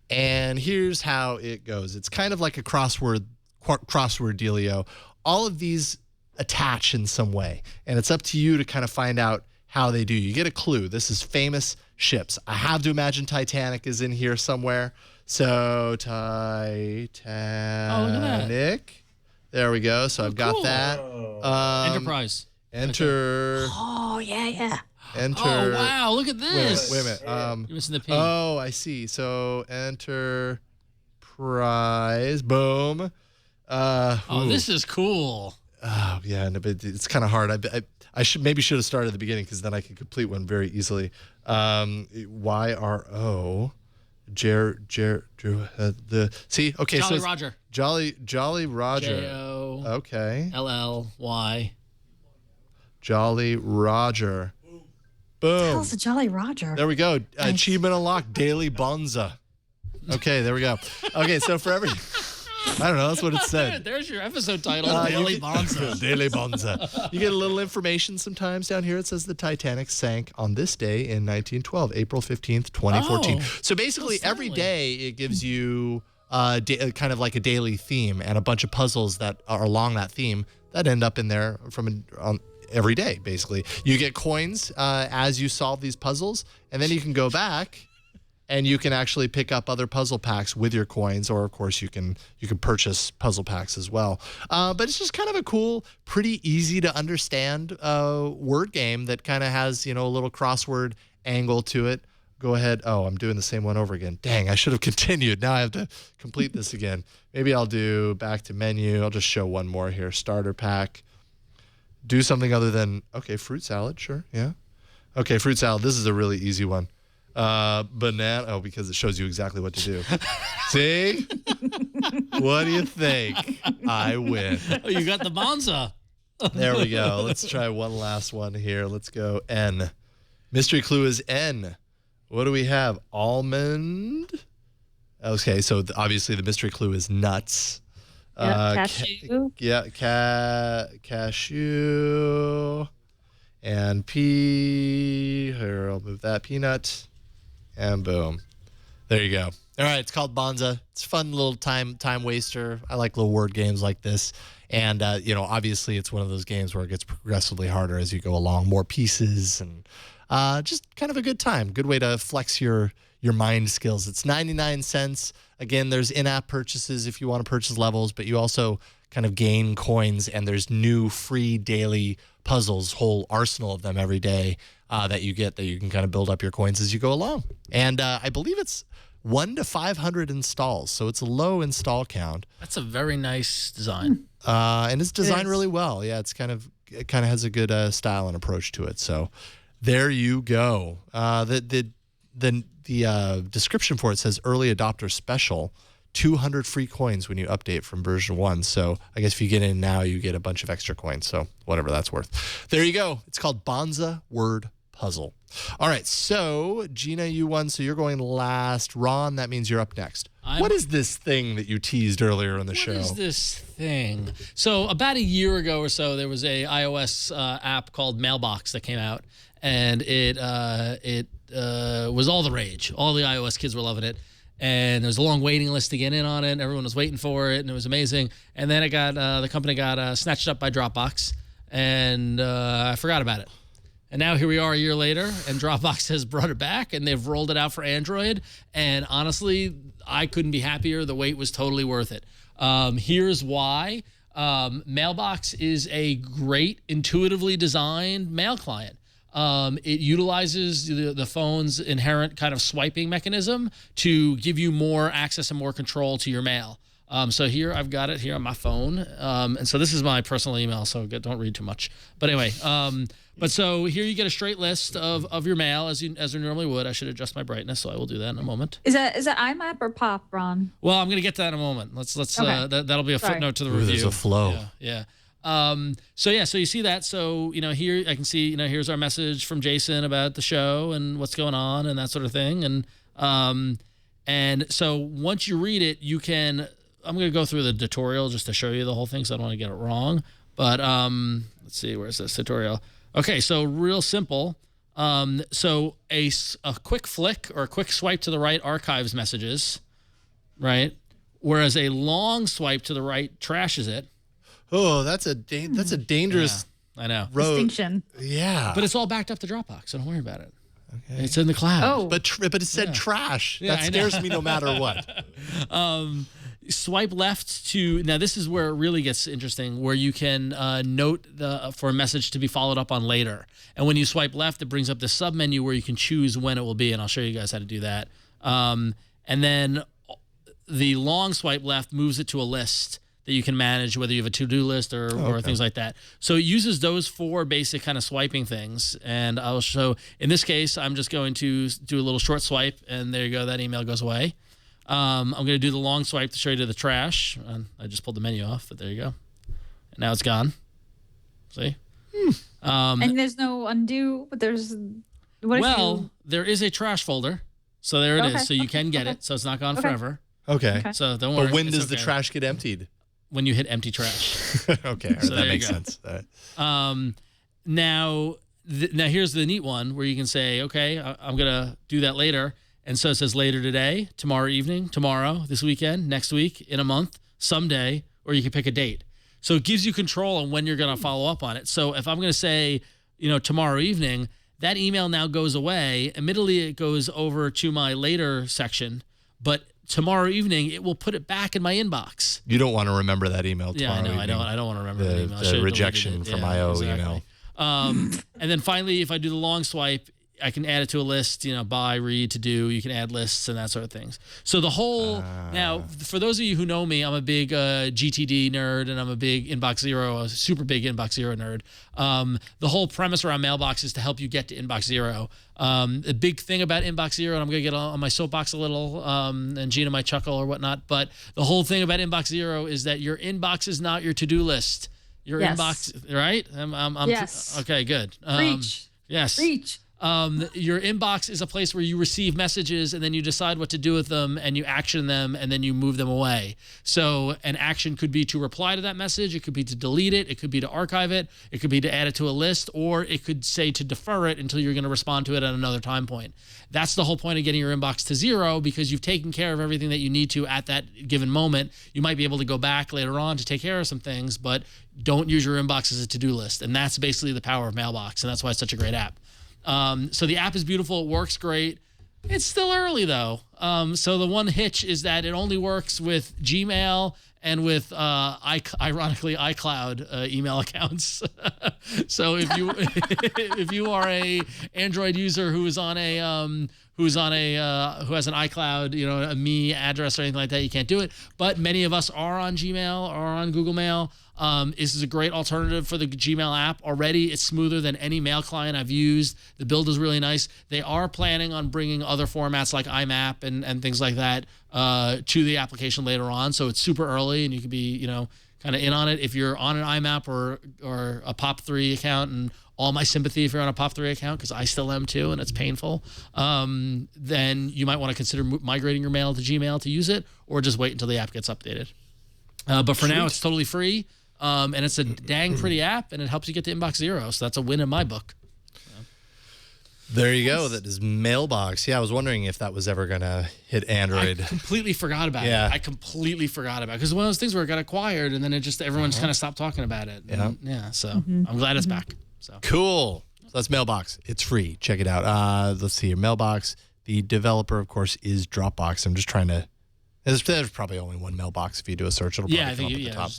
And here's how it goes. It's kind of like a crossword dealio. All of these attach in some way, and it's up to you to kind of find out how they do. You get a clue. This is famous ships. I have to imagine Titanic is in here somewhere. So Titanic. There we go. So I've got that. Enterprise. Enter. Oh, yeah. Enter. Oh, wow. Look at this. Wait a minute. You're missing the P. Oh, I see. So Enterprise. Boom. This is cool. Oh yeah, no, but it's kind of hard. I should have started at the beginning because then I could complete one very easily. YRO, see. Okay, Jolly so Roger. Jolly Roger. J-O. Okay. LLY. Jolly Roger. Boom. What the hell's a Jolly Roger? There we go. Achievement unlocked. Daily Bonza. Okay, there we go. Okay, so for every. I don't know. That's what it said. There's your episode title, Daily Bonza. Daily Bonza. You get a little information sometimes down here. It says the Titanic sank on this day in 1912, April 15th, 2014. So basically every day it gives you kind of like a daily theme and a bunch of puzzles that are along that theme that end up in there on every day, basically. You get coins as you solve these puzzles, and then you can go back and you can actually pick up other puzzle packs with your coins, or of course you can purchase puzzle packs as well. But it's just kind of a cool, pretty easy to understand word game that kind of has, a little crossword angle to it. Go ahead. Oh, I'm doing the same one over again. Dang, I should have continued. Now I have to complete this again. Maybe I'll do back to menu. I'll just show one more here. Starter pack. Do something other than, okay, fruit salad. Sure. Yeah. Okay, fruit salad. This is a really easy one. Banana. Oh, because it shows you exactly what to do. See? What do you think? I win. Oh, you got the Bonza. There we go. Let's try one last one here. Let's go N. Mystery clue is N. What do we have? Almond. Okay, so obviously the mystery clue is nuts. Cashew. Cashew. And P. Here, I'll move that. Peanut. And boom. There you go. All right, it's called Bonza. It's a fun little time waster. I like little word games like this. And, obviously it's one of those games where it gets progressively harder as you go along. More pieces and just kind of a good time. Good way to flex your mind skills. It's 99 cents. Again, there's in-app purchases if you want to purchase levels, but you also kind of gain coins, and there's new free daily puzzles, whole arsenal of them every day that you get, that you can kind of build up your coins as you go along. And I believe it's 1 to 500 installs, so it's a low install count. That's a very nice design. And it's designed really well. Yeah, it kind of has a good style and approach to it. So there you go. The description for it says early adopter special. 200 free coins when you update from version 1. So I guess if you get in now, you get a bunch of extra coins. So whatever that's worth. There you go. It's called Bonza Word Puzzle. All right. So Gina, you won. So you're going last. Ron, that means you're up next. What is this thing that you teased earlier in the show? What is this thing? So about a year ago or so, there was a iOS app called Mailbox that came out, and it was all the rage. All the iOS kids were loving it. And there was a long waiting list to get in on it. Everyone was waiting for it, and it was amazing. And then the company got snatched up by Dropbox, and I forgot about it. And now here we are a year later, and Dropbox has brought it back, and they've rolled it out for Android. And honestly, I couldn't be happier. The wait was totally worth it. Here's why. Mailbox is a great, intuitively designed mail client. It utilizes the phone's inherent kind of swiping mechanism to give you more access and more control to your mail. So here I've got it here on my phone, and so this is my personal email, so don't read too much. But anyway, but so here you get a straight list of your mail as you normally would. I should adjust my brightness, so I will do that in a moment. Is that IMAP or POP, Ron? Well, I'm going to get to that in a moment. Let's Okay. That'll be a footnote to the review. There's a flow. Yeah. So you see that. So here I can see here's our message from Jason about the show and what's going on and that sort of thing. And so once you read it, you can. I'm going to go through the tutorial just to show you the whole thing, so I don't want to get it wrong. But let's see, where's this tutorial? Okay, so real simple. So a quick flick or a quick swipe to the right archives messages, right? Whereas a long swipe to the right trashes it. Oh, that's a dangerous I know. road. Distinction. Yeah. But it's all backed up to Dropbox, so don't worry about it. Okay. It's in the cloud. Oh. But it said trash. Yeah, That scares me no matter what. Swipe left to, now this is where it really gets interesting, where you can note for a message to be followed up on later. And when you swipe left, it brings up the sub menu where you can choose when it will be, and I'll show you guys how to do that. And then the long swipe left moves it to a list that you can manage, whether you have a to-do list or things like that. So it uses those 4 basic kind of swiping things. And I'll show, in this case, I'm just going to do a little short swipe, and there you go, that email goes away. I'm going to do the long swipe to show you to the trash. I just pulled the menu off, but there you go. And now it's gone. See? And there's no undo, but there's... There is a trash folder. So there it is. So you can get it. So it's not gone forever. Okay. So don't worry. But when does the trash get emptied? When you hit empty trash. Okay. So that makes sense. Now here's the neat one where you can say, okay, I'm going to do that later. And so it says later today, tomorrow evening, tomorrow, this weekend, next week, in a month, someday, or you can pick a date. So it gives you control on when you're going to follow up on it. So if I'm going to say, tomorrow evening, that email now goes away. Admittedly, it goes over to my later section, but tomorrow evening, it will put it back in my inbox. You don't want to remember that email tomorrow evening. I don't want to remember that email. The rejection from IO email. And then finally, if I do the long swipe, I can add it to a list, buy, read, to do. You can add lists and that sort of things. So the whole, now, for those of you who know me, I'm a big GTD nerd, and I'm a big Inbox Zero, a super big Inbox Zero nerd. The whole premise around Mailbox is to help you get to Inbox Zero. The big thing about Inbox Zero, and I'm going to get on my soapbox a little, and Gina might chuckle or whatnot, but the whole thing about Inbox Zero is that your inbox is not your to-do list. Your inbox, right? Yes. Okay, good. Preach. Yes. Preach. Your inbox is a place where you receive messages and then you decide what to do with them and you action them and then you move them away. So an action could be to reply to that message. It could be to delete it. It could be to archive it. It could be to add it to a list, or it could say to defer it until you're going to respond to it at another time point. That's the whole point of getting your inbox to zero, because you've taken care of everything that you need to at that given moment. You might be able to go back later on to take care of some things, but don't use your inbox as a to-do list. And that's basically the power of Mailbox, and that's why it's such a great app. So the app is beautiful. It works great. It's still early, though. So the one hitch is that it only works with Gmail and with, ironically, iCloud email accounts. So if you are a Android user who has an iCloud, a me address or anything like that, you can't do it. But many of us are on Gmail or on Google Mail. This is a great alternative for the Gmail app. Already, it's smoother than any mail client I've used. The build is really nice. They are planning on bringing other formats like IMAP and things like that to the application later on. So it's super early, and you can be, kind of in on it. If you're on an IMAP or a POP3 account, and all my sympathy if you're on a POP3 account, because I still am too, and it's painful, then you might want to consider migrating your mail to Gmail to use it, or just wait until the app gets updated. But for now, it's totally free. And it's a dang pretty app, and it helps you get to Inbox Zero. So that's a win in my book. There you go. That is Mailbox. Yeah, I was wondering if that was ever going to hit Android. I completely forgot about it. I completely forgot about it, because it's one of those things where it got acquired, and then everyone's kind of stopped talking about it. And, so I'm glad it's back. So cool. So that's Mailbox. It's free. Check it out. Let's see here. Mailbox. The developer, of course, is Dropbox. I'm just trying to. There's probably only one Mailbox. If you do a search, it'll probably come up at the top.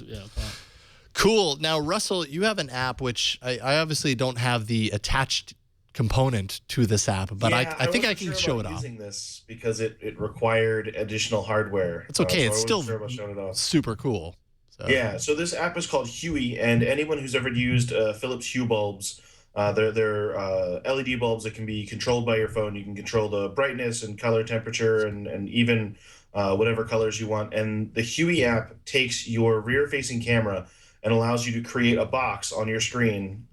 Cool. Now, Russell, you have an app which I obviously don't have the attached component to this app, but I think I can show it off. Using this because it required additional hardware. It's okay. So it's still super cool. So. Yeah. So this app is called Huey, and anyone who's ever used Philips Hue bulbs, they're LED bulbs that can be controlled by your phone. You can control the brightness and color temperature and even whatever colors you want. And the Huey app takes your rear-facing camera and allows you to create a box on your screen.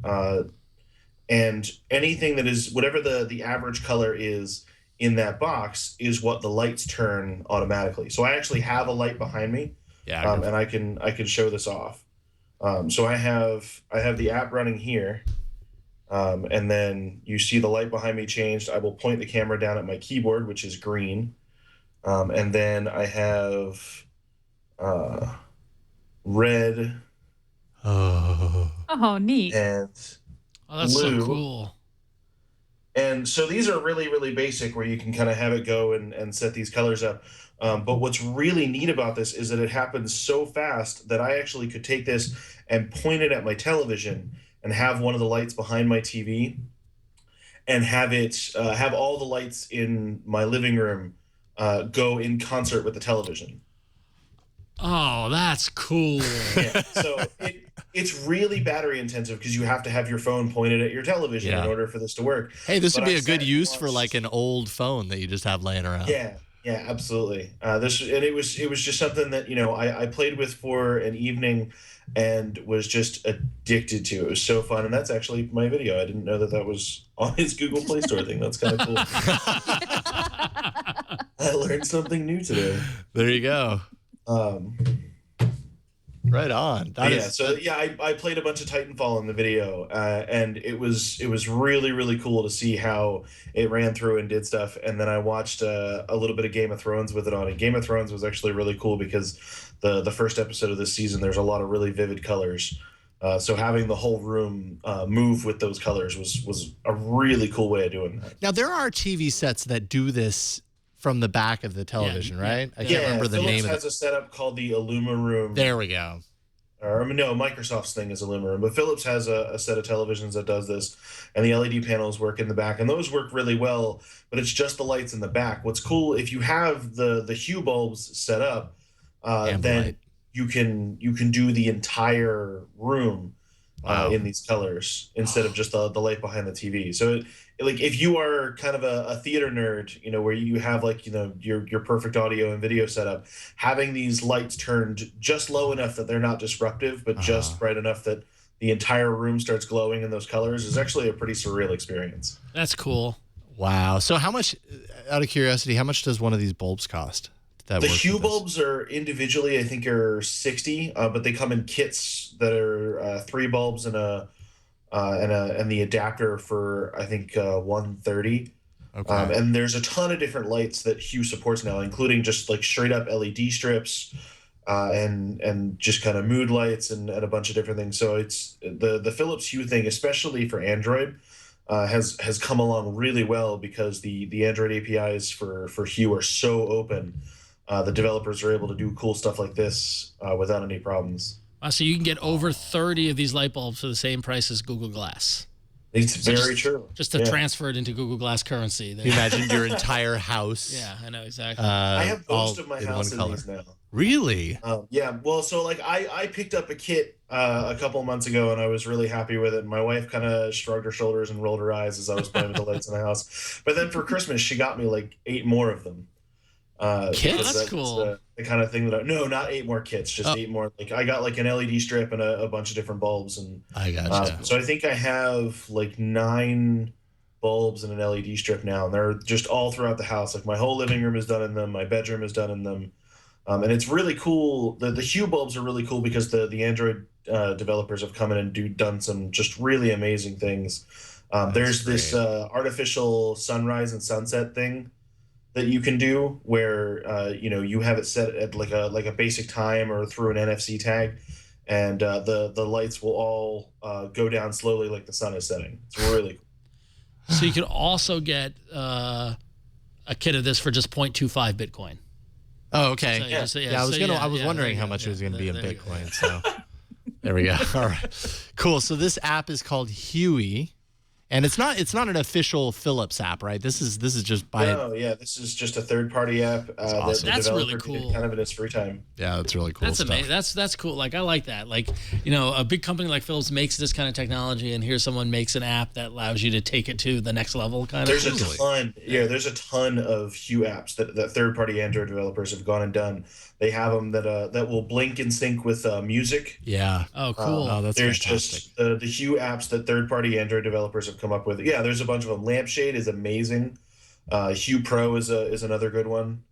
And anything that is whatever the average color is in that box is what the lights turn automatically. So I actually have a light behind me, and I can show this off. So I have the app running here, and then you see the light behind me changed. I will point the camera down at my keyboard, which is green, and then I have red. Oh, neat. And that's blue. so cool. And so these are really, really basic where you can kind of have it go and set these colors up. But what's really neat about this is that it happens so fast that I actually could take this and point it at my television and have one of the lights behind my TV and have it have all the lights in my living room go in concert with the television. Oh, that's cool. Yeah. So it's really battery intensive because you have to have your phone pointed at your television in order for this to work. Hey, this would be a good use for like an old phone that you just have laying around. Yeah, absolutely. It was just something that I played with for an evening and was just addicted to. It was so fun, and that's actually my video. I didn't know that was on his Google Play Store thing. That's kind of cool. I learned something new today. There you go. Right on. I played a bunch of Titanfall in the video, and it was really, really cool to see how it ran through and did stuff. And then I watched a little bit of Game of Thrones with it on. And Game of Thrones was actually really cool because the first episode of this season, there's a lot of really vivid colors. So having the whole room move with those colors was a really cool way of doing that. Now there are TV sets that do this from the back of the television, right? I can't remember the name of it. Philips has a setup called the Illuma Room. There we go. Or no, Microsoft's thing is Illuma Room, but Philips has a set of televisions that does this, and the LED panels work in the back, and those work really well, but it's just the lights in the back. What's cool, if you have the Hue bulbs set up, then you can do the entire room in these colors instead of just the light behind the TV. So like if you are kind of a theater nerd, where you have like, your perfect audio and video setup, having these lights turned just low enough that they're not disruptive, but just bright enough that the entire room starts glowing in those colors is actually a pretty surreal experience. That's cool. Wow. So how much, out of curiosity, how much does one of these bulbs cost? The Hue bulbs are individually, I think, are $60, but they come in kits that are 3 bulbs and the adapter for I think $130. Okay. And there's a ton of different lights that Hue supports now, including just like straight up LED strips, and just kind of mood lights and a bunch of different things. So it's the Philips Hue thing, especially for Android, has come along really well because the Android APIs for Hue are so open. The developers are able to do cool stuff like this without any problems. Wow, so you can get over 30 of these light bulbs for the same price as Google Glass. It's very true. Just to transfer it into Google Glass currency. You imagine your entire house. Yeah, I know, exactly. I have most of my house in these now. Really? Yeah. Well, so like I picked up a kit a couple of months ago, and I was really happy with it. And my wife kind of shrugged her shoulders and rolled her eyes as I was playing with the lights in the house. But then for Christmas, she got me like 8 more of them. Kits? That's cool. The kind of thing that no, not 8 more kits, just 8 more. Like I got like an LED strip and a bunch of different bulbs, and I gotcha. So I think I have like 9 bulbs and an LED strip now, and they're just all throughout the house. Like my whole living room is done in them, my bedroom is done in them, and it's really cool. The Hue bulbs are really cool because the Android developers have come in and done some just really amazing things. There's great. This artificial sunrise and sunset thing that you can do where you have it set at like a basic time or through an NFC tag, and the lights will all go down slowly like the sun is setting. It's really cool. So you can also get a kit of this for just 0.25 Bitcoin. Oh, okay. So I was wondering how much it was going to be in Bitcoin. So there we go. All right, cool. So this app is called Huey. And it's not an official Philips app, right? This is just by. No, yeah, this is just a third-party app. Awesome. That's really developer cool. did kind of in his free time. Yeah, that's really cool. That's stuff. amazing. That's cool. Like I like that. Like a big company like Philips makes this kind of technology, and here someone makes an app that allows you to take it to the next level. There's a ton. Yeah, there's a ton of Hue apps that third-party Android developers have gone and done. They have them that will blink and sync with music. Yeah. Oh, cool. That's there's fantastic. just the Hue apps that third-party Android developers have come up with. Yeah, there's a bunch of them. Lampshade is amazing. Hue Pro is another good one.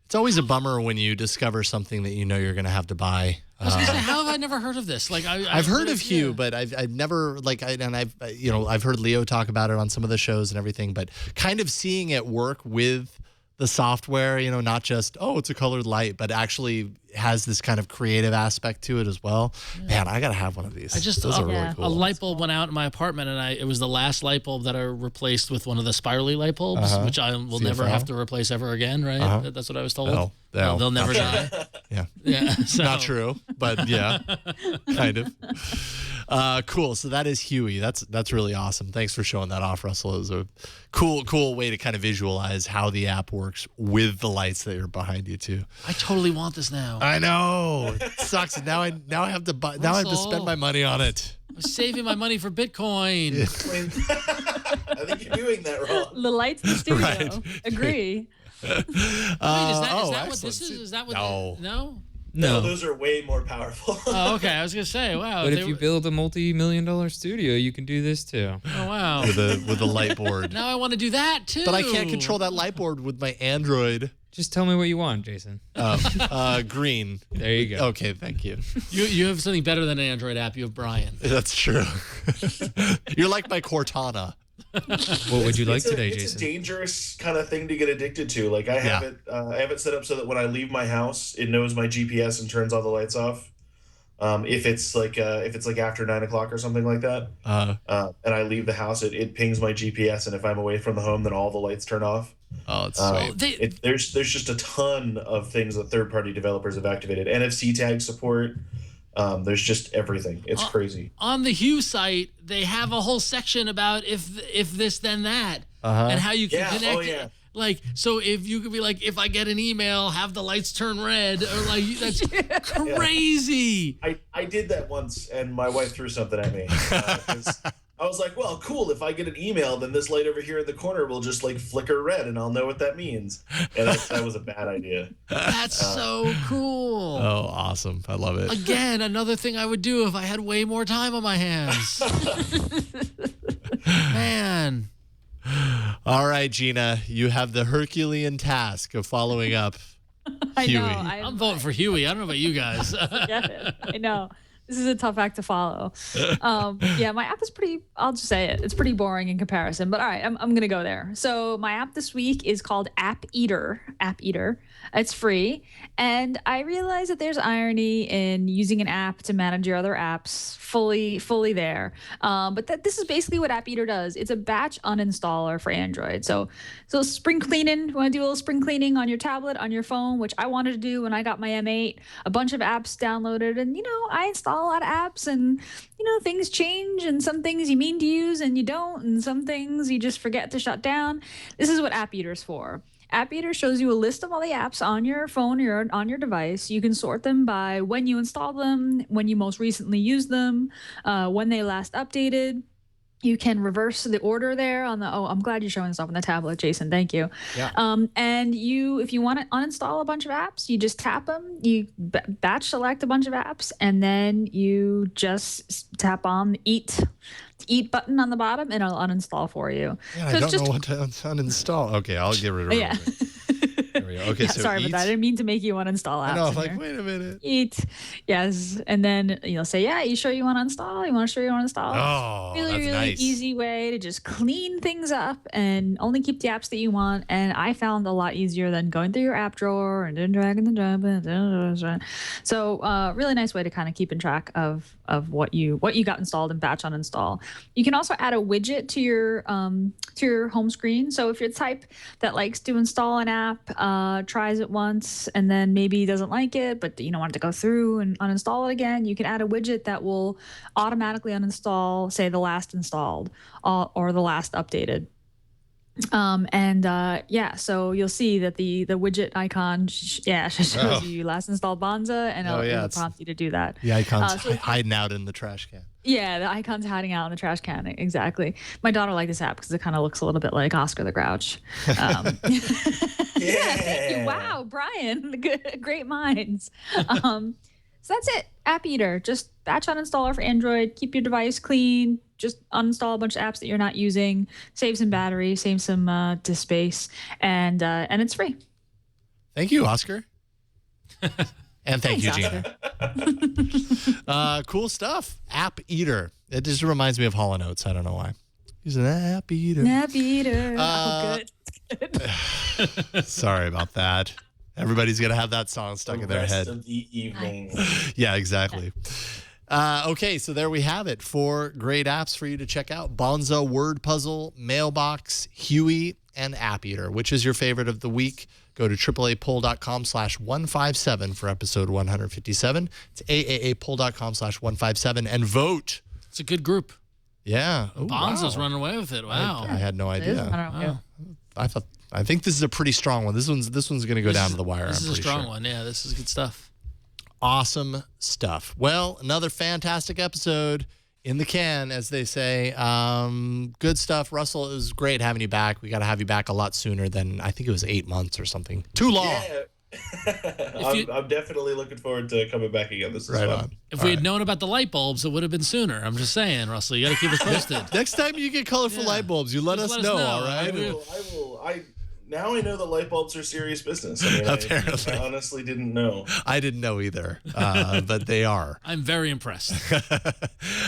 It's always a bummer when you discover something that you know you're going to have to buy. I was gonna say, how have I never heard of this? Like I've heard of Hue, but I've never I've heard Leo talk about it on some of the shows and everything. But kind of seeing it work with the software, not just it's a colored light, but actually has this kind of creative aspect to it as well. Yeah. Man, I gotta have one of these. Those are really cool. A light bulb went out in my apartment, and it was the last light bulb that I replaced with one of the spirally light bulbs, which I will never have to replace ever again. Right? That's what I was told. They'll never die. Yeah. So. Not true, but yeah, kind of. Cool. So that is Huey. That's really awesome. Thanks for showing that off, Russell. It was a cool way to kind of visualize how the app works with the lights that are behind you too. I totally want this now. I know. It sucks. Now I have to buy. Now I have to spend my money on it. I'm saving my money for Bitcoin. I think you're doing that wrong. The lights in the studio. Right. Agree. Wait, is that what this is? Is that what? No. No. No, those are way more powerful. Oh, okay. I was gonna say, wow. But if you build a multi-million-dollar studio, you can do this too. Oh wow. with a light board. Now I want to do that too. But I can't control that light board with my Android. Just tell me what you want, Jason. Green. There you go. Okay, thank you. You have something better than an Android app. You have Brian. That's true. You're like my Cortana. What would you like today, Jason? It's a dangerous kind of thing to get addicted to. Like I have it set up so that when I leave my house, it knows my GPS and turns all the lights off. If it's like after 9 o'clock or something like that, and I leave the house, it pings my GPS, and if I'm away from the home, then all the lights turn off. Oh, it's sweet. There's just a ton of things that third-party developers have activated. NFC tag support. There's just everything. It's crazy. On the Hue site, they have a whole section about if this then that, and how you can connect. Oh, yeah. Like, so if you could be like, if I get an email, have the lights turn red, or like that's crazy. I did that once, and my wife threw something at me. 'Cause I was like, well, cool. If I get an email, then this light over here in the corner will just like flicker red, and I'll know what that means. And that was a bad idea. That's so cool. Oh, awesome. I love it. Again, another thing I would do if I had way more time on my hands. Man. All right, Gina, you have the Herculean task of following up Huey. I'm voting for Huey. I don't know about you guys. I know. This is a tough act to follow. My app is I'll just say it. It's pretty boring in comparison, but all right, I'm going to go there. So my app this week is called App Eater. It's free. And I realize that there's irony in using an app to manage your other apps fully there. But this is basically what App Eater does. It's a batch uninstaller for Android. So spring cleaning, you want to do a little spring cleaning on your tablet, on your phone, which I wanted to do when I got my M8, a bunch of apps downloaded. And, I install a lot of apps and, things change and some things you mean to use and you don't. And some things you just forget to shut down. This is what App Eater's for. App Eater shows you a list of all the apps on your phone or on your device. You can sort them by when you installed them, when you most recently used them, when they last updated. You can reverse the order there on the. Oh, I'm glad you're showing this off on the tablet, Jason. Thank you. Yeah. And if you want to uninstall a bunch of apps, you just tap them. You batch select a bunch of apps, and then you just tap on the eat button on the bottom, and it'll uninstall for you. Yeah, so I don't know what to uninstall. Okay, I'll get rid of it. Yeah. There we go. Okay, so sorry about that. I didn't mean to make you uninstall apps. I know. I'm like, wait a minute. Eat. Yes. And then you'll say, yeah, you sure you want to install? You want to show you want to install? Oh, really, that's really nice. easy way to just clean things up and only keep the apps that you want. And I found a lot easier than going through your app drawer and then dragging the drop. So really nice way to kind of keep in track of what you got installed and batch uninstall. You can also add a widget to your home screen. So if you're the type that likes to install an app tries it once and then maybe doesn't like it, but you don't want it to go through and uninstall it again, you can add a widget that will automatically uninstall, say, the last installed or the last updated. So you'll see that the widget icon shows you last installed Bonza, and it'll prompt you to do that. The icon's hiding out in the trash can. Yeah, the icon's hiding out in the trash can. Exactly. My daughter liked this app because it kind of looks a little bit like Oscar the Grouch. Yeah, thank you. Wow, Brian, great minds. So that's it. App Eater, just batch uninstaller for Android. Keep your device clean. Just uninstall a bunch of apps that you're not using. Save some battery. Save some disk space, and it's free. Thank you, Oscar. And thanks, you, Gina. Cool stuff. App Eater. It just reminds me of Hall & Oates. I don't know why. He's an app eater. App eater. Good. Sorry about that. Everybody's going to have that song stuck in their head. The rest of the evening. Yeah, exactly. Okay, so there we have it. 4 great apps for you to check out. Bonza, Word Puzzle, Mailbox, Huey, and App Eater. Which is your favorite of the week? Go to AAApoll.com/157 for episode 157. It's AAApoll.com/157 and vote. It's a good group. Yeah. Oh, Bonza's running away with it. Wow. I had no idea. I think this is a pretty strong one. This one's going to go down to the wire. This is a strong one. Yeah, this is good stuff. Awesome stuff. Well, another fantastic episode in the can, as they say. Good stuff. Russell, it was great having you back. We got to have you back a lot sooner than, I think it was 8 months or something. Too long. Yeah. I'm definitely looking forward to coming back again. This is fun. If we had known about the light bulbs, it would have been sooner. I'm just saying, Russell, you got to keep us posted. Next time you get colorful light bulbs, you let us know, all right? I will. Now I know that light bulbs are serious business. I mean, Apparently. I honestly didn't know. I didn't know either, but they are. I'm very impressed.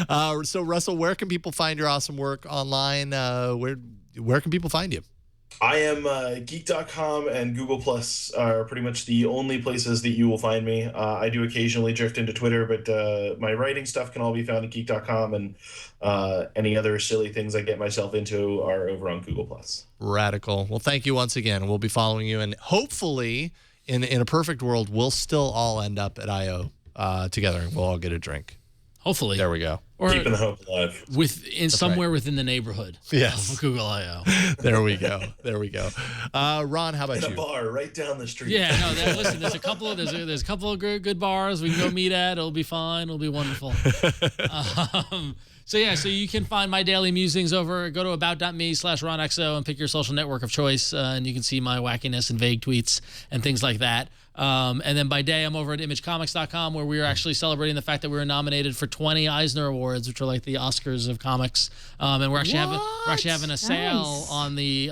So, Russell, where can people find your awesome work online? Where can people find you? I am geek.com and Google Plus are pretty much the only places that you will find me. I do occasionally drift into Twitter, but my writing stuff can all be found at geek.com, and any other silly things I get myself into are over on Google Plus. Radical. Well, thank you once again. We'll be following you, and hopefully, in a perfect world, we'll still all end up at I.O. Together, and we'll all get a drink. Hopefully. There we go. Or keeping the hope alive. Somewhere within the neighborhood. Yes. Of Google I/O. There we go. Ron, how about in you? A bar right down the street. Yeah, no, listen, there's a couple of good bars we can go meet at. It'll be fine. It'll be wonderful. So you can find my daily musings go to about.me/RonXO and pick your social network of choice, and you can see my wackiness and vague tweets and things like that. And then by day, I'm over at imagecomics.com, where we are actually celebrating the fact that we were nominated for 20 Eisner Awards, which are like the Oscars of comics. And we're actually having a sale on the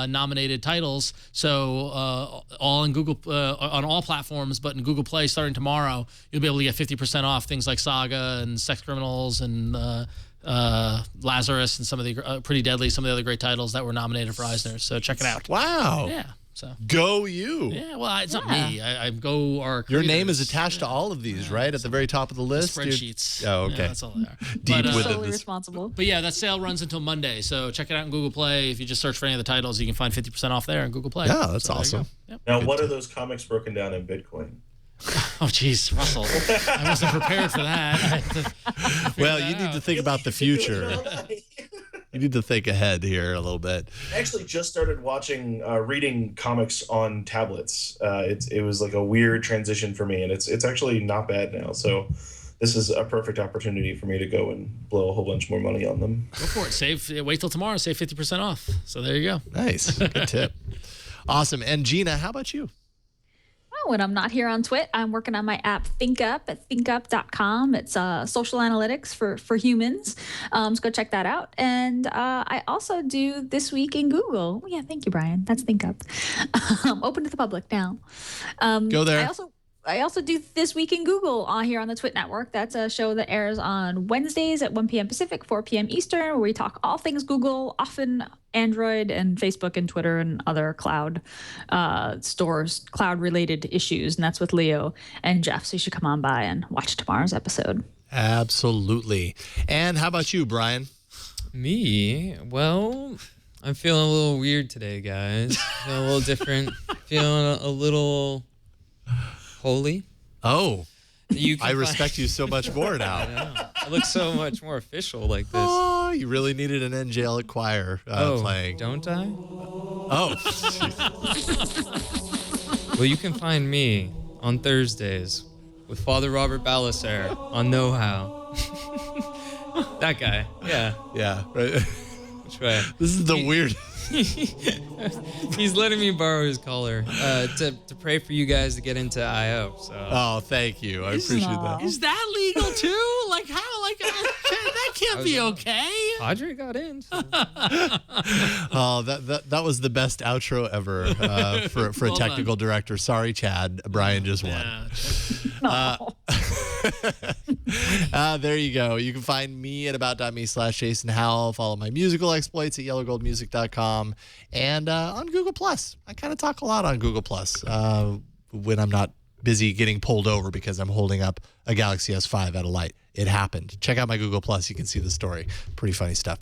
nominated titles. So all in Google on all platforms, but in Google Play starting tomorrow, you'll be able to get 50% off things like Saga and Sex Criminals and Lazarus and some of the Pretty Deadly, some of the other great titles that were nominated for Eisner. So check it out. Wow. Yeah. So go you. Yeah, well, it's not me. I go our Your name is attached to all of these, right? At the very top of the list? Spreadsheets. Oh, okay. Yeah, that's all they are. Deep within solely this. responsible. But yeah, that sale runs until Monday. So check it out in Google Play. If you just search for any of the titles, you can find 50% off there in Google Play. Yeah, that's awesome. Yep. Now, what are those comics broken down in Bitcoin? Oh, geez, Russell. I wasn't prepared for that. Well, you need to think about the future. You need to think ahead here a little bit. I actually just started reading comics on tablets. It was like a weird transition for me, and it's actually not bad now. So this is a perfect opportunity for me to go and blow a whole bunch more money on them. Go for it. Wait till tomorrow. Save 50% off. So there you go. Nice. Good tip. Awesome. And Gina, how about you? When I'm not here on Twit, I'm working on my app ThinkUp at thinkup.com. It's social analytics for humans. So go check that out. And I also do This Week in Google. Oh, yeah, thank you, Brian. That's ThinkUp. Open to the public now. Go there. I also do This Week in Google here on the Twit Network. That's a show that airs on Wednesdays at 1 p.m. Pacific, 4 p.m. Eastern, where we talk all things Google, often Android and Facebook and Twitter and other cloud stores, cloud-related issues. And that's with Leo and Jeff. So you should come on by and watch tomorrow's episode. Absolutely. And how about you, Brian? Me? Well, I'm feeling a little weird today, guys. Feeling a little different. Feeling a little holy. Oh. I respect respect you so much more now. I look so much more official like this. Oh, you really needed an angelic choir playing. Don't I? Oh. Well, you can find me on Thursdays with Father Robert Balaser on Know How. That guy. Yeah. Yeah. Right. Which way? This is the weird. He's letting me borrow his collar to pray for you guys to get into IO. So. Oh, thank you. I appreciate that. Is that legal too? Like how? Like that can't be okay. Padre got in. So. Oh, that was the best outro ever for a technical director. Sorry, Chad. Brian just won. There you go. You can find me at about.me/Jason Howell. Follow my musical exploits at yellowgoldmusic.com and on Google Plus. I kind of talk a lot on Google Plus when I'm not busy getting pulled over because I'm holding up a Galaxy S5 at a light. It happened. Check out my Google Plus. You can see the story. Pretty funny stuff.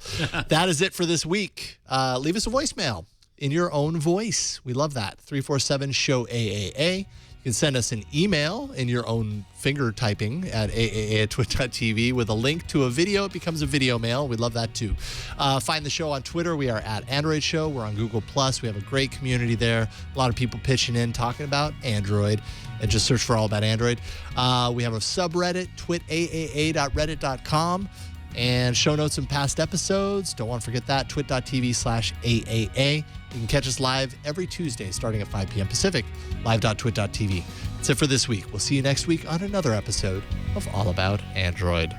That is it for this week. Leave us a voicemail in your own voice. We love that. 347-SHOW-AAA. You can send us an email in your own finger typing at aaa@twit.tv with a link to a video. It becomes a video mail. We love that too. Find the show on Twitter. We are at Android Show. We're on Google Plus. We have a great community there. A lot of people pitching in, talking about Android. And just search for All About Android. We have a subreddit, twitaa.reddit.com. And show notes and past episodes. Don't want to forget that, twit.tv/AAA. You can catch us live every Tuesday starting at 5 p.m. Pacific, live.twit.tv. That's it for this week. We'll see you next week on another episode of All About Android.